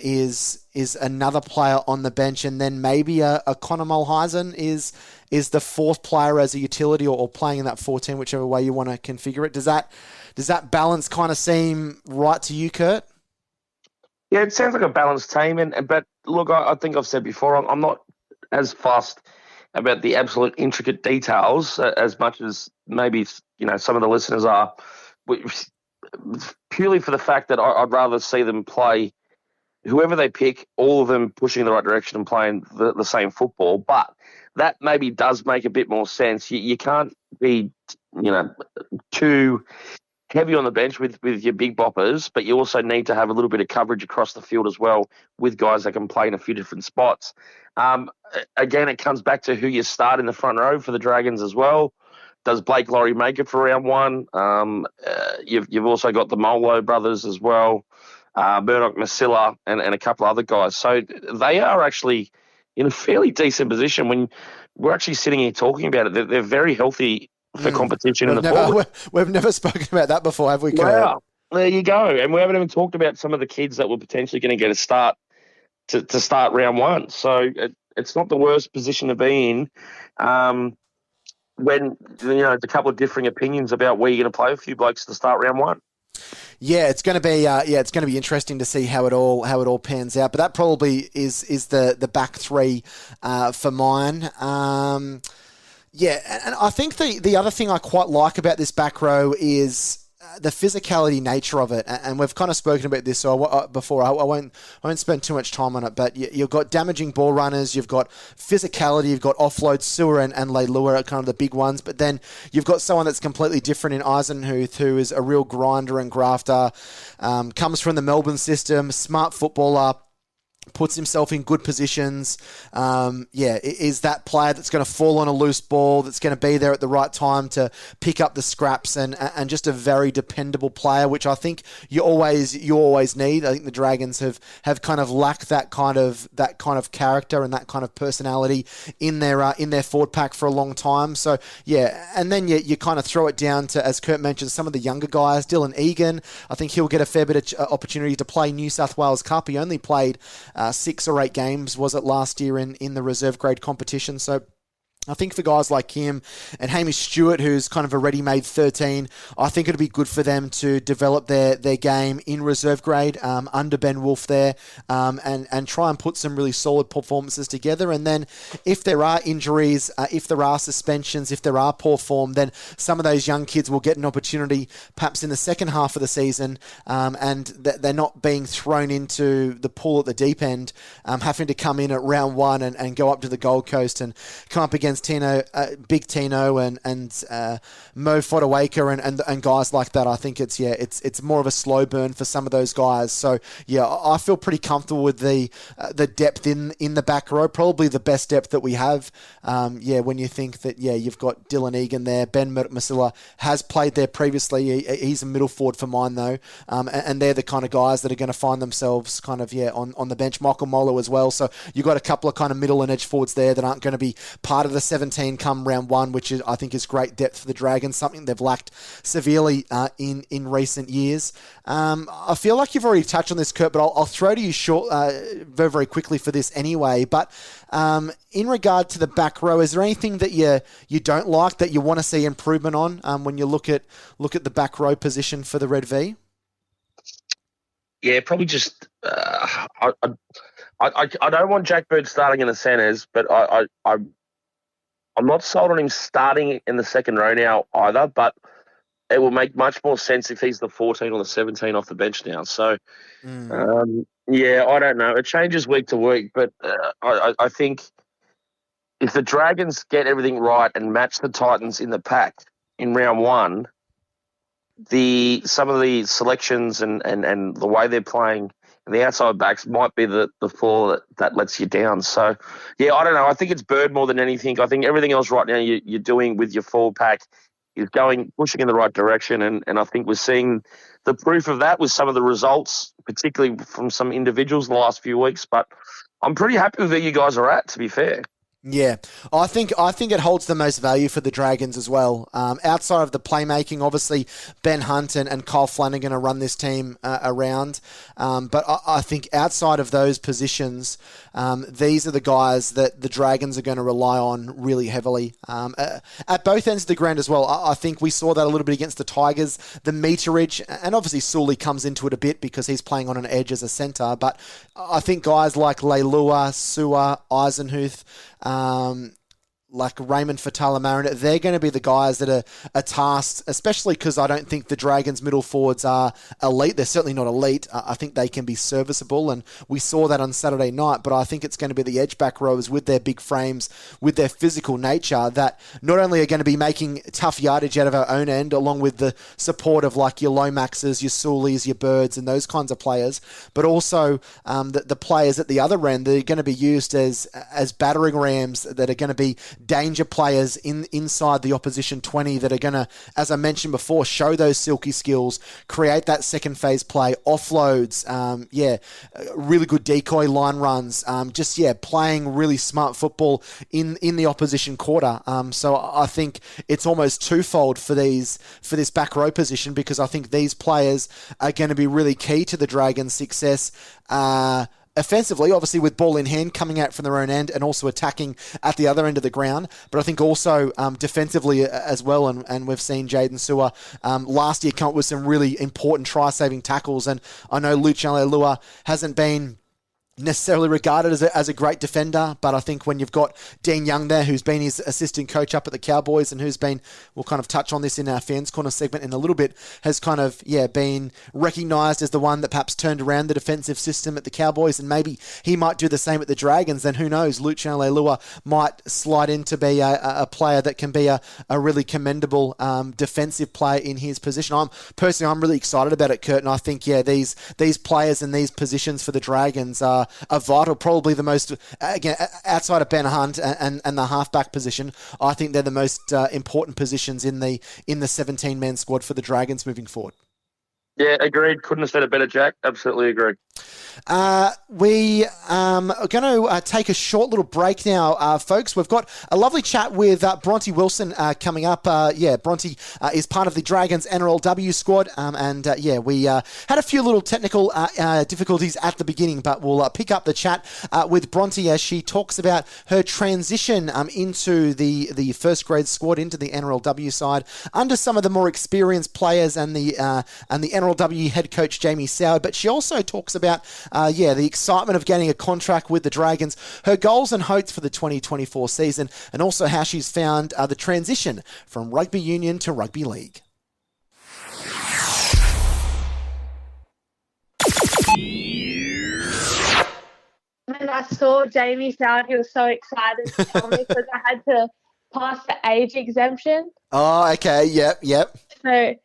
is another player on the bench. And then maybe a Connor Mulheisen is the fourth player as a utility or playing in that 14, whichever way you want to configure it. Does that balance kind of seem right to you, Kurt? Yeah, it sounds like a balanced team, but look, I think I've said before, I'm not as fussed about the absolute intricate details as much as maybe some of the listeners are, purely for the fact that I'd rather see them play whoever they pick, all of them pushing in the right direction and playing the same football. But that maybe does make a bit more sense. You can't be too heavy on the bench with your big boppers, but you also need to have a little bit of coverage across the field as well with guys that can play in a few different spots. Again, it comes back to who you start in the front row for the Dragons as well. Does Blake Laurie make it for round one? You've also got the Molo brothers as well, Murdoch Masilla and a couple of other guys. So they are actually in a fairly decent position when we're actually sitting here talking about it. They're very healthy for competition in the forward. We've never spoken about that before, have we, Kurt? Wow. There you go. And we haven't even talked about some of the kids that were potentially going to get a start to start round one. So it's not the worst position to be in when there's a couple of differing opinions about where you're going to play a few blokes to start round one. Yeah, it's going to be interesting to see how it all pans out. But that probably is the back three for mine. Yeah, and I think the other thing I quite like about this back row is the physicality nature of it, and we've kind of spoken about this before. I won't spend too much time on it, but you've got damaging ball runners, you've got physicality, you've got offload, Sewer and Leilua are kind of the big ones, but then you've got someone that's completely different in Eisenhuth, who is a real grinder and grafter, comes from the Melbourne system, smart footballer, puts himself in good positions. Is that player that's going to fall on a loose ball, that's going to be there at the right time to pick up the scraps, and just a very dependable player, which I think you always need. I think the Dragons have kind of lacked that kind of character and that kind of personality in their forward pack for a long time. So yeah, and then you kind of throw it down to, as Kurt mentioned, some of the younger guys. Dylan Egan, I think he'll get a fair bit of opportunity to play New South Wales Cup. He only played 6 or 8 games, was it, last year in the reserve grade competition. So I think for guys like him and Hamish Stewart, who's kind of a ready-made 13, I think it'd be good for them to develop their game in reserve grade under Ben Wolf there, and try and put some really solid performances together. And then if there are injuries, if there are suspensions, if there are poor form, then some of those young kids will get an opportunity perhaps in the second half of the season, and they're not being thrown into the pool at the deep end, having to come in at round one and go up to the Gold Coast and come up against Big Tino and Mo Fodawaker and guys like that. I think it's more of a slow burn for some of those guys. So yeah, I feel pretty comfortable with the depth in the back row. Probably the best depth that we have. When you think that you've got Dylan Egan there, Ben Masilla has played there previously. He's a middle forward for mine though, and they're the kind of guys that are going to find themselves kind of on the bench. Michael Molo as well. So you've got a couple of kind of middle and edge forwards there that aren't going to be part of the the 17 come round one, which I think is great depth for the Dragons, something they've lacked severely in recent years. I feel like you've already touched on this, Kurt, but I'll throw to you very, very quickly for this anyway. But in regard to the back row, is there anything that you don't like that you want to see improvement on when you look at the back row position for the Red V? Yeah, probably just I don't want Jack Bird starting in the centres, but I'm not sold on him starting in the second row now either. But it will make much more sense if he's the 14 or the 17 off the bench now. So yeah, I don't know. It changes week to week, but I think if the Dragons get everything right and match the Titans in the pack in round one, some of the selections and the way they're playing and the outside backs might be the flaw that lets you down. So, yeah, I don't know. I think it's Bird more than anything. I think everything else right now you're doing with your forward pack is pushing in the right direction, and I think we're seeing the proof of that with some of the results, particularly from some individuals the last few weeks. But I'm pretty happy with where you guys are at, to be fair. Yeah, I think it holds the most value for the Dragons as well. Outside of the playmaking, obviously Ben Hunt and Kyle Flanagan are run this team around. But I think outside of those positions, these are the guys that the Dragons are going to rely on really heavily. At both ends of the ground as well. I think we saw that a little bit against the Tigers. The meterage, and obviously Sully comes into it a bit because he's playing on an edge as a centre. But I think guys like Leilua, Sua, Eisenhuth, like Raymond Fatala-Mariner, they're going to be the guys that are tasked, especially because I don't think the Dragons' middle forwards are elite. They're certainly not elite. I think they can be serviceable, and we saw that on Saturday night, but I think it's going to be the edge back rowers with their big frames, with their physical nature, that not only are going to be making tough yardage out of our own end, along with the support of like your Lomaxes, your Suleys, your Birds, and those kinds of players, but also the players at the other end, they're going to be used as battering rams that are going to be danger players inside the opposition 20 that are going to, as I mentioned before, show those silky skills, create that second phase play, offloads, really good decoy line runs, playing really smart football in the opposition quarter. So I think it's almost twofold for this back row position, because I think these players are going to be really key to the Dragons' success. Offensively, obviously with ball in hand, coming out from their own end and also attacking at the other end of the ground. But I think also defensively as well, and we've seen Jaden Sewer last year come up with some really important try-saving tackles. And I know Lucian Leilua hasn't been necessarily regarded as a great defender, but I think when you've got Dean Young there, who's been his assistant coach up at the Cowboys and who's been, we'll kind of touch on this in our Fans Corner segment in a little bit, has kind of, been recognised as the one that perhaps turned around the defensive system at the Cowboys, and maybe he might do the same at the Dragons, then who knows, Lucian Leilua might slide in to be a player that can be a really commendable defensive player in his position. I'm really excited about it, Kurt, and I think, these players in these positions for the Dragons are vital, probably the most, again, outside of Ben Hunt and the halfback position. I think they're the most important positions in the 17-man squad for the Dragons moving forward. Yeah, agreed. Couldn't have said it better, Jack. Absolutely agree. We are going to take a short little break now, folks. We've got a lovely chat with Bronte Wilson coming up. Bronte is part of the Dragons NRLW squad, we had a few little technical difficulties at the beginning, but we'll pick up the chat with Bronte as she talks about her transition into the first grade squad, into the NRLW side, under some of the more experienced players and the NRLW head coach Jamie Soward. But she also talks about the excitement of getting a contract with the Dragons, her goals and hopes for the 2024 season, and also how she's found the transition from rugby union to rugby league. When I saw Jamie Soward, he was so excited to tell me because I had to pass the age exemption. Oh, okay. Yep. So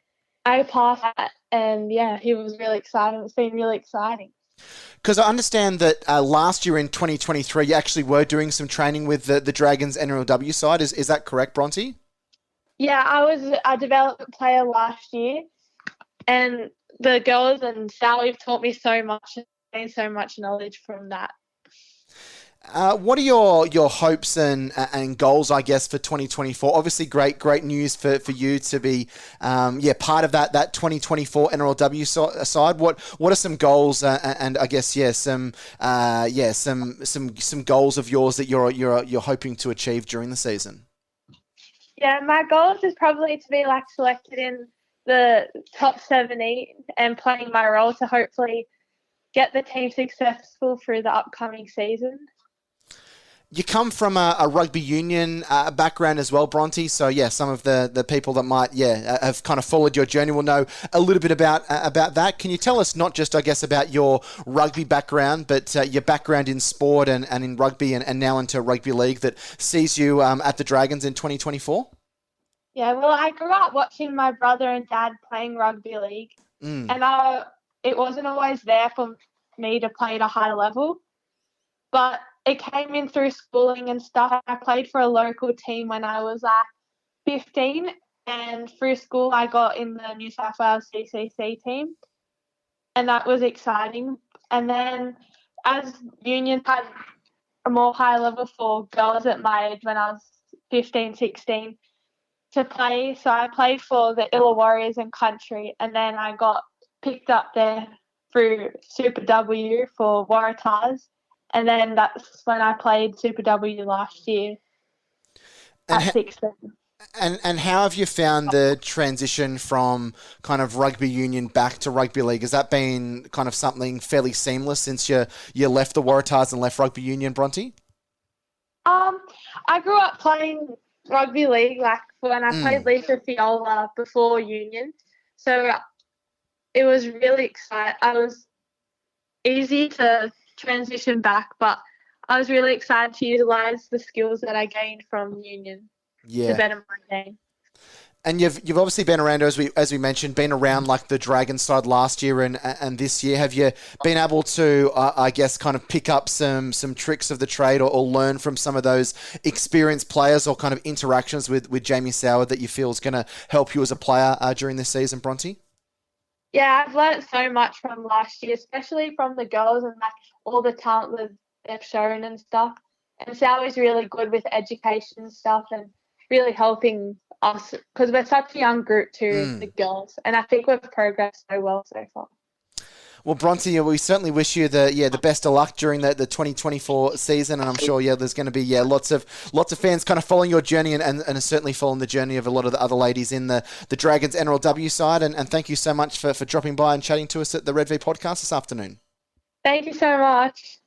I passed that, and he was really excited. It's been really exciting. Because I understand that last year in 2023, you actually were doing some training with the Dragons NRLW side. Is that correct, Bronte? Yeah, I was a development player last year, and the girls and Sally have taught me so much and gained so much knowledge from that. What are your hopes and goals, I guess, for 2024? Obviously, great news for you to be part of that 2024 NRLW side. What are some goals and I guess some goals of yours that you're hoping to achieve during the season? Yeah, my goals is probably to be selected in the top 70 and playing my role to hopefully get the team successful through the upcoming season. You come from a rugby union background as well, Bronte. So, some of the people that might, have kind of followed your journey will know a little bit about that. Can you tell us not just, I guess, about your rugby background, but your background in sport and in rugby and now into rugby league that sees you at the Dragons in 2024? Yeah, well, I grew up watching my brother and dad playing rugby league, and it wasn't always there for me to play at a high level, but it came in through schooling and stuff. I played for a local team when I was 15, and through school I got in the New South Wales CCC team, and that was exciting. And then as union had a more high level for girls at my age when I was 15, 16 to play, so I played for the Illawarras and Country, and then I got picked up there through Super W for Waratahs. And then that's when I played Super W last year at 16. And how have you found the transition from kind of rugby union back to rugby league? Has that been kind of something fairly seamless since you left the Waratahs and left rugby union, Bronte? I grew up playing rugby league when I played Lisa Fiola before union. So it was really exciting. I was easy to transition back, but I was really excited to utilise the skills that I gained from union to better my game. And you've obviously been around, as we mentioned, been around the Dragon side last year and this year. Have you been able to, I guess, kind of pick up some tricks of the trade or learn from some of those experienced players or kind of interactions with Jamie Soward that you feel is going to help you as a player during this season, Bronte? Yeah, I've learned so much from last year, especially from the girls and all the talent that they've shown and stuff. And Sally's really good with education and stuff and really helping us because we're such a young group too, the girls. And I think we've progressed so well so far. Well, Bronte, we certainly wish you the best of luck during the 2024 season, and I'm sure there's going to be lots of fans kind of following your journey and certainly following the journey of a lot of the other ladies in the Dragons NRLW side. And thank you so much for dropping by and chatting to us at the Red V podcast this afternoon. Thank you so much.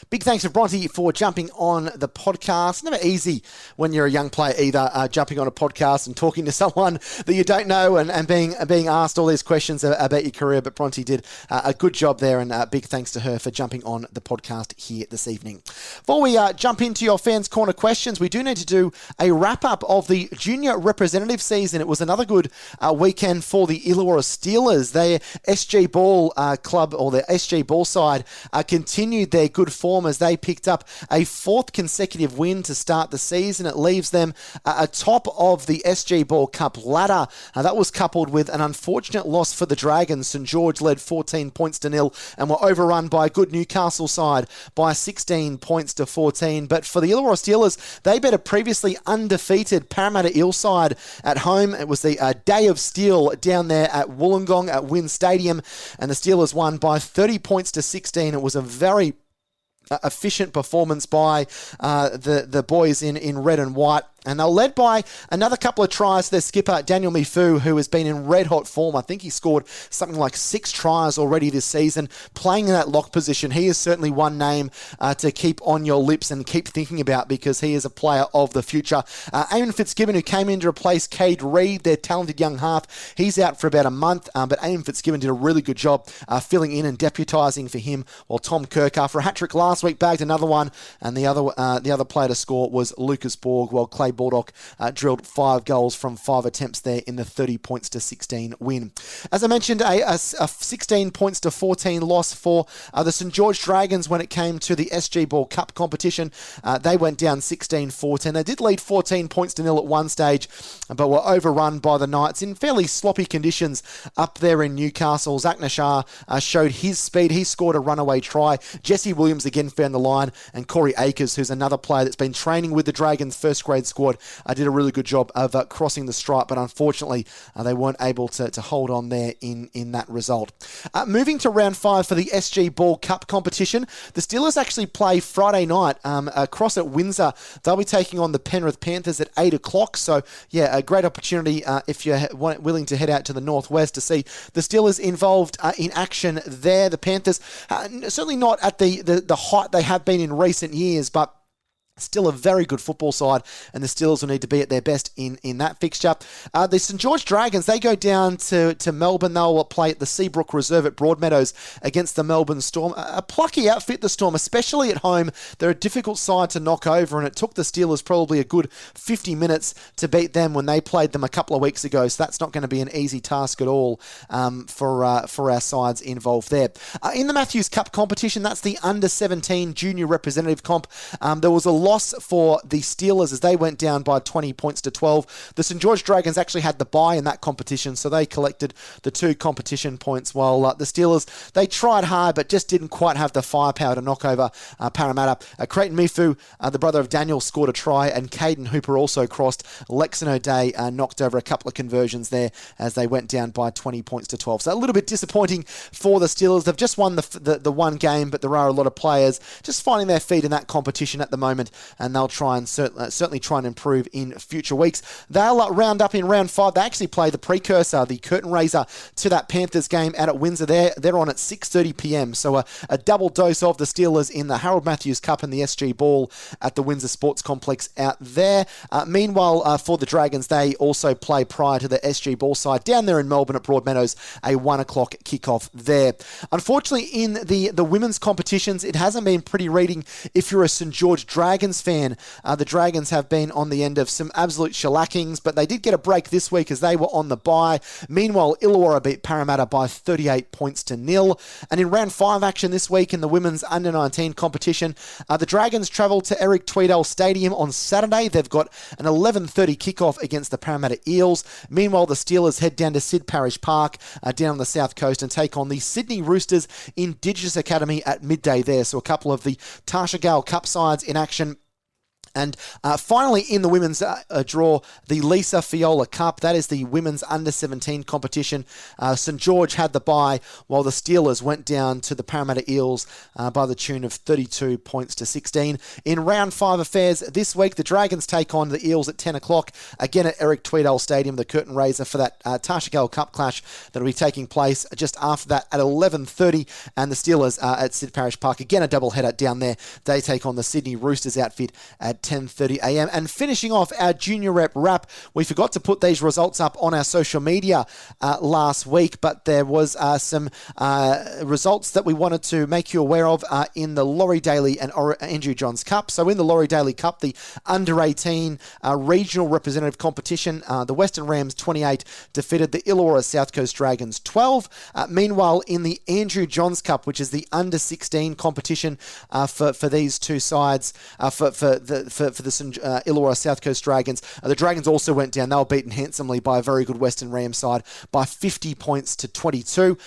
Big thanks to Bronte for jumping on the podcast. Never easy when you're a young player either, jumping on a podcast and talking to someone that you don't know and being asked all these questions about your career. But Bronte did a good job there, and big thanks to her for jumping on the podcast here this evening. Before we jump into your Fans Corner questions, we do need to do a wrap-up of the junior representative season. It was another good weekend for the Illawarra Steelers. Their SG Ball club, or their SG Ball side, continued their good form as they picked up a fourth consecutive win to start the season. It leaves them atop of the SG Ball Cup ladder. That was coupled with an unfortunate loss for the Dragons. St George led 14 points to 0 and were overrun by a good Newcastle side by 16 points to 14. But for the Illawarra Steelers, they beat a previously undefeated Parramatta Eel side at home. It was the Day of Steel down there at Wollongong at Wynn Stadium, and the Steelers won by 30 points to 16. It was a very efficient performance by the boys in red and white. And they're led by another couple of tries. Their skipper, Daniel Mifu, who has been in red-hot form. I think he scored something like 6 tries already this season, playing in that lock position. He is certainly one name to keep on your lips and keep thinking about because he is a player of the future. Eamon Fitzgibbon, who came in to replace Cade Reid, their talented young half, he's out for about a month, but Eamon Fitzgibbon did a really good job filling in and deputising for him, while Tom Kirk, after a hat-trick last week, bagged another one, and the other player to score was Lucas Borg, while Clay Baldock drilled 5 goals from 5 attempts there in the 30 points to 16 win. As I mentioned, a 16 points to 14 loss for the St George Dragons when it came to the SG Ball Cup competition. They went down 16-14. They did lead 14 points to nil at one stage, but were overrun by the Knights in fairly sloppy conditions up there in Newcastle. Zach Nashar showed his speed. He scored a runaway try. Jesse Williams again found the line, and Corey Akers, who's another player that's been training with the Dragons first grade squad, did a really good job of crossing the stripe, but unfortunately they weren't able to hold on there in that result. Moving to round 5 for the SG Ball Cup competition, the Steelers actually play Friday night across at Windsor. They'll be taking on the Penrith Panthers at 8 o'clock, so yeah, a great opportunity if you're willing to head out to the northwest to see the Steelers involved in action there. The Panthers, certainly not at the height they have been in recent years, but still a very good football side, and the Steelers will need to be at their best in that fixture. The St George Dragons, they go down to Melbourne. They'll play at the Seabrook Reserve at Broadmeadows against the Melbourne Storm. A plucky outfit, the Storm, especially at home. They're a difficult side to knock over, and it took the Steelers probably a good 50 minutes to beat them when they played them a couple of weeks ago, so that's not going to be an easy task at all for our sides involved there. In the Matthews Cup competition, that's the under-17 junior representative comp, there was a loss for the Steelers as they went down by 20 points to 12. The St George Dragons actually had the bye in that competition, so they collected the 2 competition points, while the Steelers, they tried hard but just didn't quite have the firepower to knock over Parramatta. Creighton Mifu, the brother of Daniel, scored a try, and Caden Hooper also crossed. Lexon O'Day knocked over a couple of conversions there as they went down by 20 points to 12. So a little bit disappointing for the Steelers. They've just won the one game, but there are a lot of players just finding their feet in that competition at the moment, and they'll try and certainly try and improve in future weeks. They'll round up in round 5. They actually play the precursor, the curtain raiser to that Panthers game out at Windsor. They're on at 6:30 p.m. So a double dose of the Steelers in the Harold Matthews Cup and the SG Ball at the Windsor Sports Complex out there. Meanwhile, for the Dragons, they also play prior to the SG Ball side down there in Melbourne at Broadmeadows, a 1 o'clock kickoff there. Unfortunately, in the women's competitions, it hasn't been pretty reading if you're a St George Dragons fan. The Dragons have been on the end of some absolute shellackings, but they did get a break this week as they were on the bye. Meanwhile, Illawarra beat Parramatta by 38 points to 0. And in round 5 action this week in the women's under-19 competition, the Dragons travel to Eric Tweedale Stadium on Saturday. They've got an 11:30 kickoff against the Parramatta Eels. Meanwhile, the Steelers head down to Sid Parish Park down on the south coast and take on the Sydney Roosters Indigenous Academy at midday there. So a couple of the Tarsha Gale Cup sides in action. And finally, in the women's draw, the Lisa Fiola Cup. That is the women's under-17 competition. St George had the bye, while the Steelers went down to the Parramatta Eels by the tune of 32 points to 16. In round 5 affairs this week, the Dragons take on the Eels at 10 o'clock, again at Eric Tweedale Stadium, the curtain raiser for that Tarsha Gale Cup clash that will be taking place just after that at 11:30. And the Steelers at Sid Parish Park, again a doubleheader down there. They take on the Sydney Roosters outfit at 10:30 a.m. And finishing off our junior rep wrap, we forgot to put these results up on our social media last week, but there was some results that we wanted to make you aware of in the Laurie Daly and Andrew Johns Cup. So in the Laurie Daly Cup, the under-18 regional representative competition, the Western Rams 28 defeated the Illawarra South Coast Dragons 12. Meanwhile, in the Andrew Johns Cup, which is the under-16 competition for these two sides, for the Illawarra South Coast Dragons. The Dragons also went down. They were beaten handsomely by a very good Western Rams side by 50 points to 22.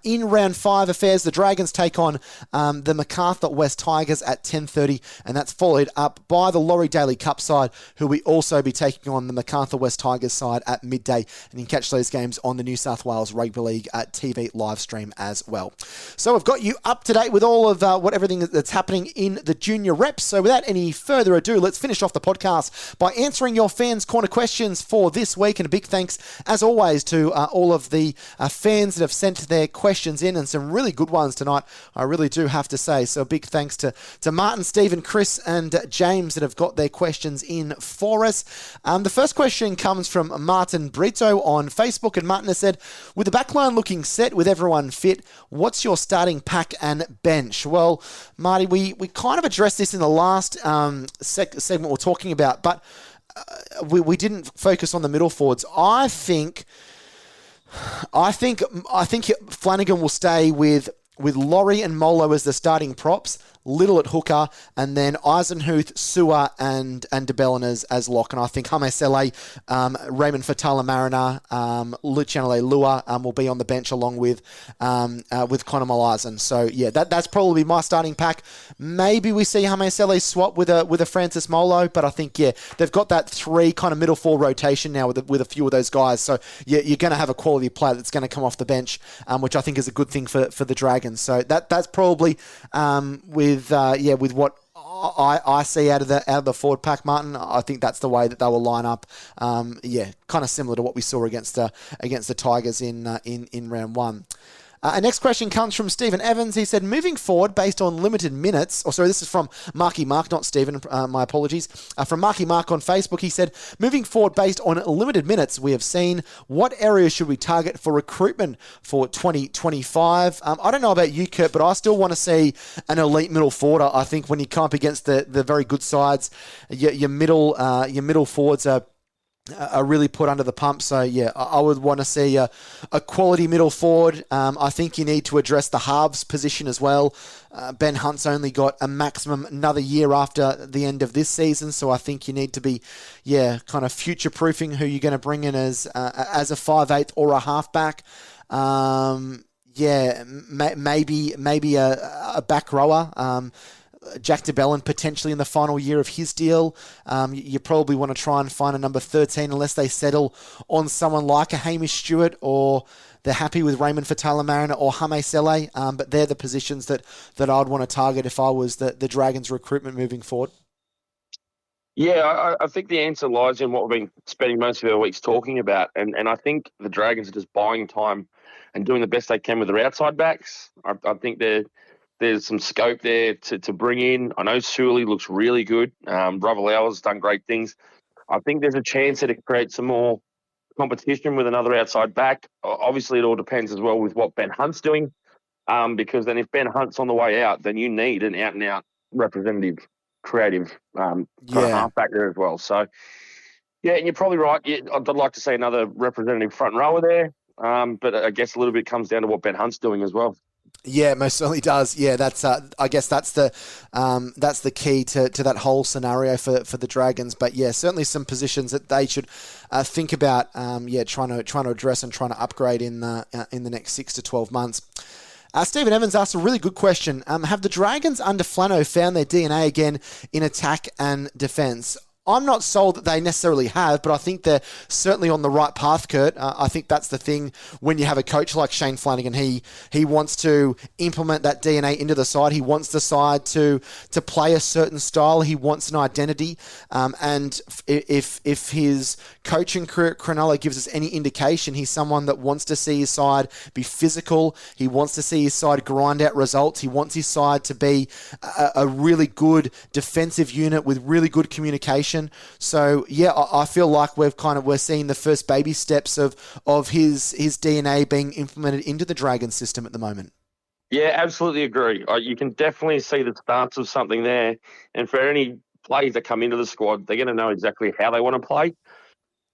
In round 5 affairs, the Dragons take on the Macarthur West Tigers at 10:30, and that's followed up by the Laurie Daly Cup side, who we also be taking on the Macarthur West Tigers side at midday. And you can catch those games on the New South Wales Rugby League TV live stream as well. So I've got you up to date with all of everything that's happening in the junior reps. So without any further ado, let's finish off the podcast by answering your fans' corner questions for this week. And a big thanks, as always, to all of the fans that have sent their questions in, and some really good ones tonight, I really do have to say. So a big thanks to Martin, Stephen, Chris, and James that have got their questions in for us. The first question comes from Martin Brito on Facebook, and Martin has said, with the backline looking set with everyone fit, what's your starting pack and bench? Well, Marty, we kind of addressed this in the last segment we're talking about, but we didn't focus on the middle forwards. I think Flanagan will stay with Laurie and Molo as the starting props, Little at hooker, and then Eisenhuth, Sewer, and De Bellin as lock. And I think Hamesele, Raymond Fatala-Mariner, Luciano Leilua will be on the bench along with Conor Malazan. So yeah, that's probably my starting pack. Maybe we see Hamesele swap with a Francis Molo, but I think they've got that 3 kind of middle 4 rotation now with a few of those guys. So yeah, you're going to have a quality player that's going to come off the bench, which I think is a good thing for the Dragons. So that's probably with what I see out of the forward pack, Martin. I think that's the way that they will line up. Kind of similar to what we saw against the Tigers in round 1. Our next question comes from Stephen Evans. He said, moving forward based on limited minutes, this is from Marky Mark, not Stephen, my apologies. From Marky Mark on Facebook, he said, moving forward based on limited minutes we have seen, what areas should we target for recruitment for 2025? I don't know about you, Kurt, but I still want to see an elite middle forward. I think when you come up against the very good sides, your middle forwards are really put under the pump. So, yeah, I would want to see a quality middle forward. I think you need to address the halves position as well. Ben Hunt's only got a maximum another year after the end of this season, so I think you need to be, kind of future-proofing who you're going to bring in as a 5'8" or a halfback. Maybe a back rower. Jack de Bellin potentially in the final year of his deal. You probably want to try and find a number 13 unless they settle on someone like a Hamish Stewart or they're happy with Raymond Fatala-Mariner or Hamesele. But they're the positions that I'd want to target if I was the Dragons recruitment moving forward. Yeah, I think the answer lies in what we've been spending most of our weeks talking about. And I think the Dragons are just buying time and doing the best they can with their outside backs. I think there's some scope there to bring in. I know Suley looks really good. Ravalau's done great things. I think there's a chance that it creates some more competition with another outside back. Obviously, it all depends as well with what Ben Hunt's doing, because then if Ben Hunt's on the way out, then you need an out-and-out representative, creative kind of halfback there as well. So, yeah, and you're probably right. I'd like to see another representative front rower there, but I guess a little bit comes down to what Ben Hunt's doing as well. Yeah, most certainly does. Yeah, that's. I guess that's the key to that whole scenario for the Dragons. But yeah, certainly some positions that they should think about. Trying to address and trying to upgrade in the next 6 to 12 months. Stephen Evans asked a really good question. Have the Dragons under Flano found their DNA again in attack and defence? I'm not sold that they necessarily have, but I think they're certainly on the right path, Kurt. I think that's the thing when you have a coach like Shane Flanagan. He wants to implement that DNA into the side. He wants the side to play a certain style. He wants an identity. And if his coaching career at Cronulla gives us any indication, he's someone that wants to see his side be physical. He wants to see his side grind out results. He wants his side to be a really good defensive unit with really good communication. So yeah, I feel like we're seeing the first baby steps of his DNA being implemented into the Dragon system at the moment. Yeah, absolutely agree. You can definitely see the starts of something there. And for any players that come into the squad, they're going to know exactly how they want to play.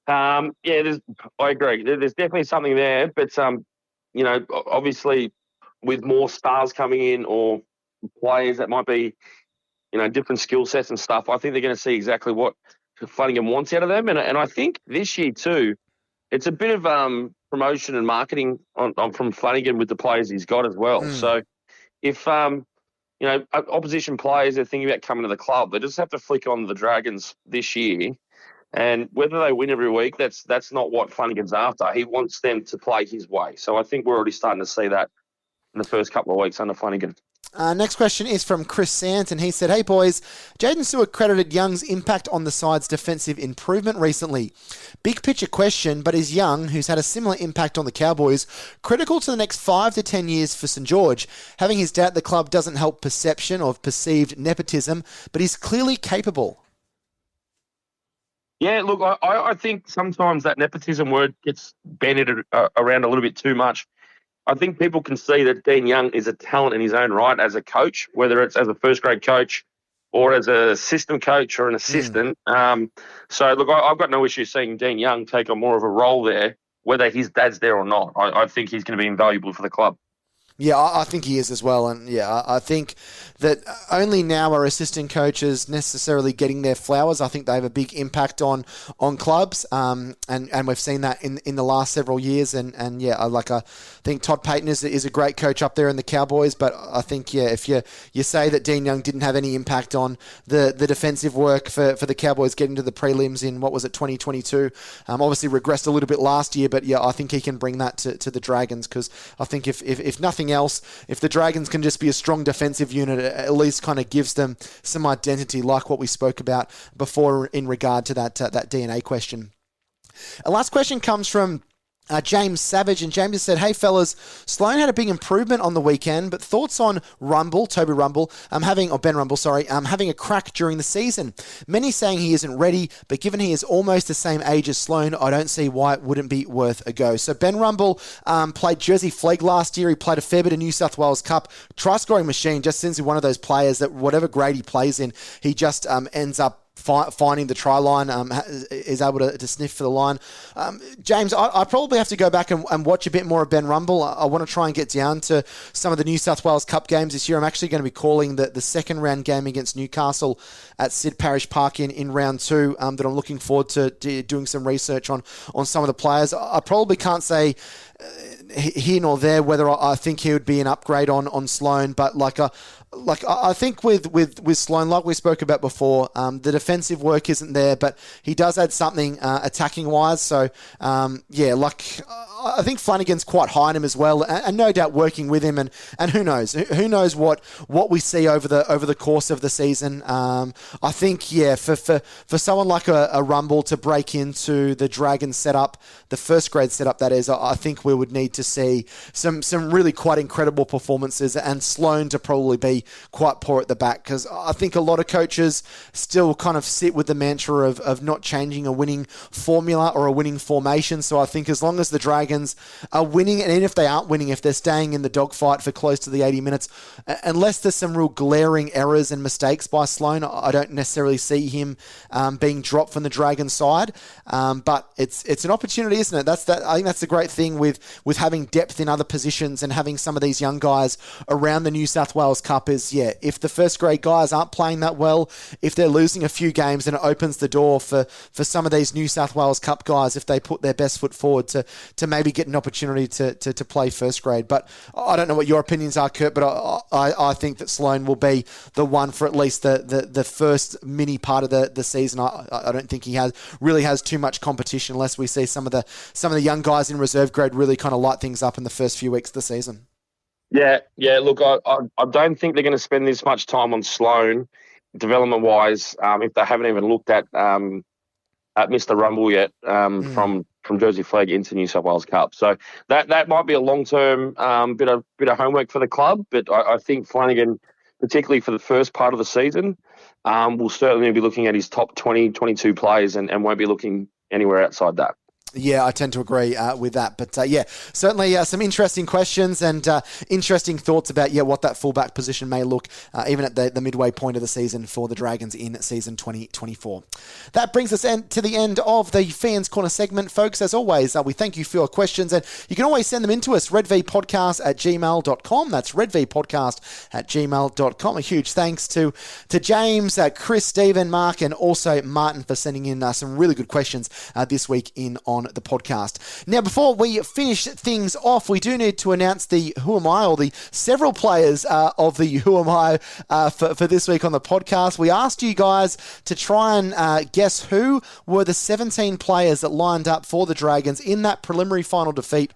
I agree. There's definitely something there, but obviously with more stars coming in or players that might be, different skill sets and stuff, I think they're going to see exactly what Flanagan wants out of them. And I think this year too, it's a bit of promotion and marketing on from Flanagan with the players he's got as well. So if, opposition players are thinking about coming to the club, they just have to flick on the Dragons this year. And whether they win every week, that's not what Flanagan's after. He wants them to play his way. So I think we're already starting to see that in the first couple of weeks under Flanagan. Next question is from Chris Sands, and he said, hey boys, Jaden Stewart credited Young's impact on the side's defensive improvement recently. Big picture question, but is Young, who's had a similar impact on the Cowboys, critical to the next 5 to 10 years for St. George? Having his dad at the club doesn't help perception of perceived nepotism, but he's clearly capable. Yeah, look, I think sometimes that nepotism word gets bandied around a little bit too much. I think people can see that Dean Young is a talent in his own right as a coach, whether it's as a first-grade coach or as a system coach or an assistant. So, look, I've got no issue seeing Dean Young take on more of a role there, whether his dad's there or not. I think he's going to be invaluable for the club. Yeah, I think he is as well. And yeah, I think that only now are assistant coaches necessarily getting their flowers. I think they have a big impact on clubs. And we've seen that in the last several years. And yeah, I think Todd Payton is a great coach up there in the Cowboys. But I think, yeah, if you say that Dean Young didn't have any impact on the defensive work for the Cowboys getting to the prelims in, 2022, obviously regressed a little bit last year. But yeah, I think he can bring that to the Dragons, because I think if nothing else, if the Dragons can just be a strong defensive unit, it at least kind of gives them some identity, like what we spoke about before in regard to that DNA question. A last question comes from James Savage, and James said, "Hey fellas, Sloan had a big improvement on the weekend, but thoughts on Toby Rumble, Ben Rumble, having a crack during the season. Many saying he isn't ready, but given he is almost the same age as Sloan, I don't see why it wouldn't be worth a go." So Ben Rumble played Jersey Flegg last year. He played a fair bit of New South Wales Cup, try-scoring machine. Just seems to be one of those players that whatever grade he plays in, he just ends up finding the try line, is able to sniff for the line. James, I probably have to go back and watch a bit more of Ben Rumble. I want to try and get down to some of the New South Wales Cup games this year. I'm actually going to be calling the second round game against Newcastle at Sid Parish Park in round 2, that I'm looking forward to doing some research on some of the players. I probably can't say here nor there whether I think he would be an upgrade on Sloan, but I think with Sloan, like we spoke about before, the defensive work isn't there, but he does add something attacking wise. So I think Flanagan's quite high on him as well, and no doubt working with him. And who knows what we see over the course of the season. I think for someone like a Rumble to break into the Dragons setup, the first grade setup that is, I think we would need to see some really quite incredible performances, and Sloan to probably be quite poor at the back, because I think a lot of coaches still kind of sit with the mantra of not changing a winning formula or a winning formation. So I think as long as the Dragons are winning, and even if they aren't winning, if they're staying in the dogfight for close to the 80 minutes, unless there's some real glaring errors and mistakes by Sloan, I don't necessarily see him being dropped from the Dragons side. But it's an opportunity, isn't it? I think that's the great thing with having depth in other positions and having some of these young guys around the New South Wales Cup is, if the first grade guys aren't playing that well, if they're losing a few games, then it opens the door for some of these New South Wales Cup guys, if they put their best foot forward, to maybe get an opportunity to play first grade. But I don't know what your opinions are, Kurt, but I think that Sloan will be the one for at least the first mini part of the season. I don't think he really has too much competition, unless we see some of the young guys in reserve grade really kind of light things up in the first few weeks of the season. Yeah. Look, I don't think they're going to spend this much time on Sloan, development-wise, if they haven't even looked at Mr. Rumble yet, from Jersey Flegg into New South Wales Cup. So that might be a long-term bit of homework for the club, but I think Flanagan, particularly for the first part of the season, will certainly be looking at his top 20, 22 players and won't be looking anywhere outside that. Yeah, I tend to agree with that. But certainly some interesting questions and interesting thoughts about what that fullback position may look even at the midway point of the season for the Dragons in season 2024. That brings us to the end of the Fans Corner segment, folks. As always, we thank you for your questions, and you can always send them in to us, redvpodcast@gmail.com. That's redvpodcast@gmail.com. A huge thanks to James, Chris, Stephen, Mark, and also Martin for sending in some really good questions this week on the podcast. Now, before we finish things off, we do need to announce the Who Am I, or the several players of the Who Am I for this week on the podcast. We asked you guys to try and guess who were the 17 players that lined up for the Dragons in that preliminary final defeat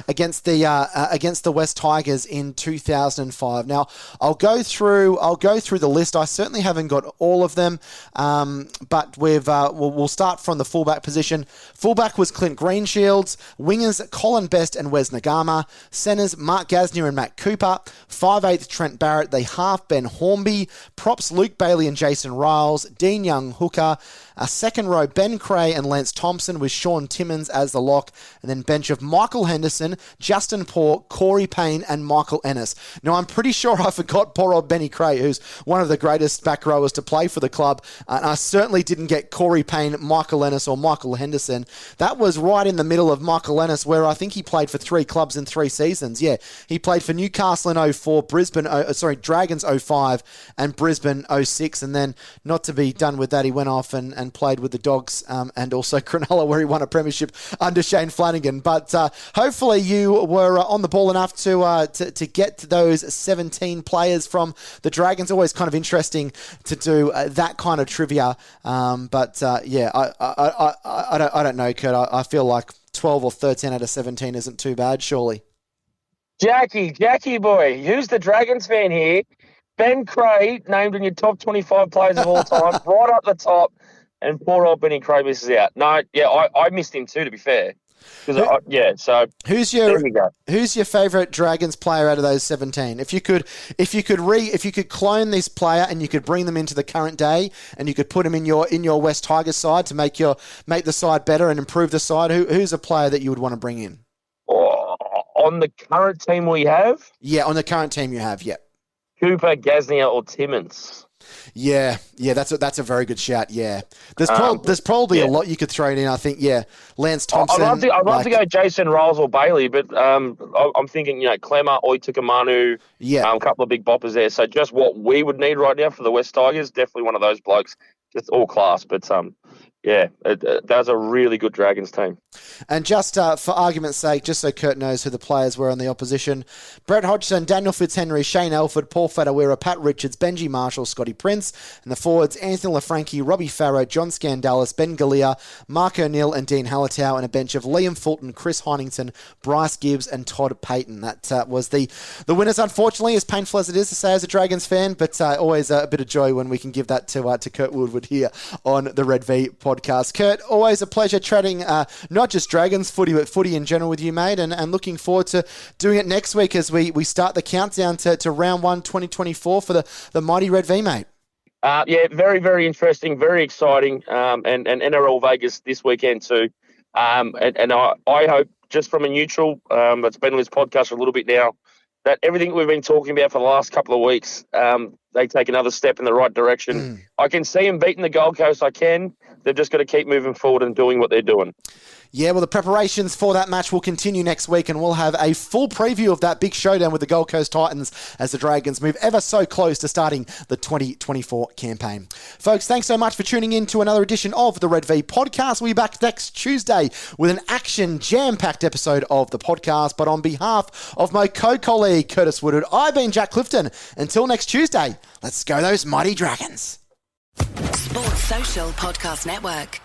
against the West Tigers in 2005. Now, I'll go through the list. I certainly haven't got all of them, but we'll start from the fullback position. Fullback was Clint Greenshields. Wingers Colin Best and Wes Nagama. Centers Mark Gasnier and Matt Cooper. 5'8" Trent Barrett. The half Ben Hornby. Props Luke Bailey and Jason Riles. Dean Young hooker. A second row, Ben Cray and Lance Thompson with Sean Timmins as the lock. And then bench of Michael Henderson, Justin Paul, Corey Payne and Michael Ennis. Now, I'm pretty sure I forgot poor old Benny Cray, who's one of the greatest back rowers to play for the club. And I certainly didn't get Corey Payne, Michael Ennis or Michael Henderson. That was right in the middle of Michael Ennis, where I think he played for 3 clubs in 3 seasons. Yeah, he played for Newcastle in 04, Dragons 05 and Brisbane 06. And then, not to be done with that, he went off and played with the Dogs and also Cronulla, where he won a premiership under Shane Flanagan. But hopefully you were on the ball enough to get to those 17 players from the Dragons. Always kind of interesting to do that kind of trivia. I don't know, Kurt. I feel like 12 or 13 out of 17 isn't too bad, surely. Jackie boy, who's the Dragons fan here? Ben Cray, named in your top 25 players of all time, right up the top, and poor old Benny Cray misses out. No, yeah, I missed him too, to be fair. Who's your favourite Dragons player out of those 17? If you could clone this player and you could bring them into the current day and you could put them in your West Tigers side to make the side better and improve the side, who's a player that you would want to bring in? On the current team we have? Yeah, on the current team you have, yeah. Cooper, Gasnier or Timmins? Yeah, that's a very good shout. Yeah, there's probably a lot you could throw in. I think, Lance Thompson. I'd love to go Jason Riles or Bailey, but I'm thinking, Clemmer, Oitukamanu, a couple of big boppers there. So just what we would need right now for the West Tigers, definitely one of those blokes. Just all class, but that's a really good Dragons team. And just for argument's sake, just so Kurt knows who the players were on the opposition, Brett Hodgson, Daniel Fitzhenry, Shane Elford, Paul Fadawira, Pat Richards, Benji Marshall, Scotty Prince, and the forwards, Anthony LaFranchi, Robbie Farrow, John Scandalis, Ben Galea, Mark O'Neill and Dean Hallertau, and a bench of Liam Fulton, Chris Hynington, Bryce Gibbs and Todd Payton. That was the winners, unfortunately, as painful as it is to say as a Dragons fan, but always a bit of joy when we can give that to Kurt Woodward here on the Red V podcast. Kurt, always a pleasure chatting not just Dragons footy, but footy in general with you, mate, and looking forward to doing it next week as we start the countdown to round 1 2024 for the mighty Red V, mate. Very, very interesting, very exciting, and NRL Vegas this weekend too. And I hope, just from a neutral that's been on this podcast for a little bit now, that everything we've been talking about for the last couple of weeks, they take another step in the right direction. I can see them beating the Gold Coast. I can. They've just got to keep moving forward and doing what they're doing. Yeah, well, the preparations for that match will continue next week, and we'll have a full preview of that big showdown with the Gold Coast Titans as the Dragons move ever so close to starting the 2024 campaign. Folks, thanks so much for tuning in to another edition of the Red V podcast. We'll be back next Tuesday with an action jam-packed episode of the podcast. But on behalf of my co-colleague Curtis Woodward, I've been Jack Clifton. Until next Tuesday, let's go those mighty Dragons. Sports Social Podcast Network.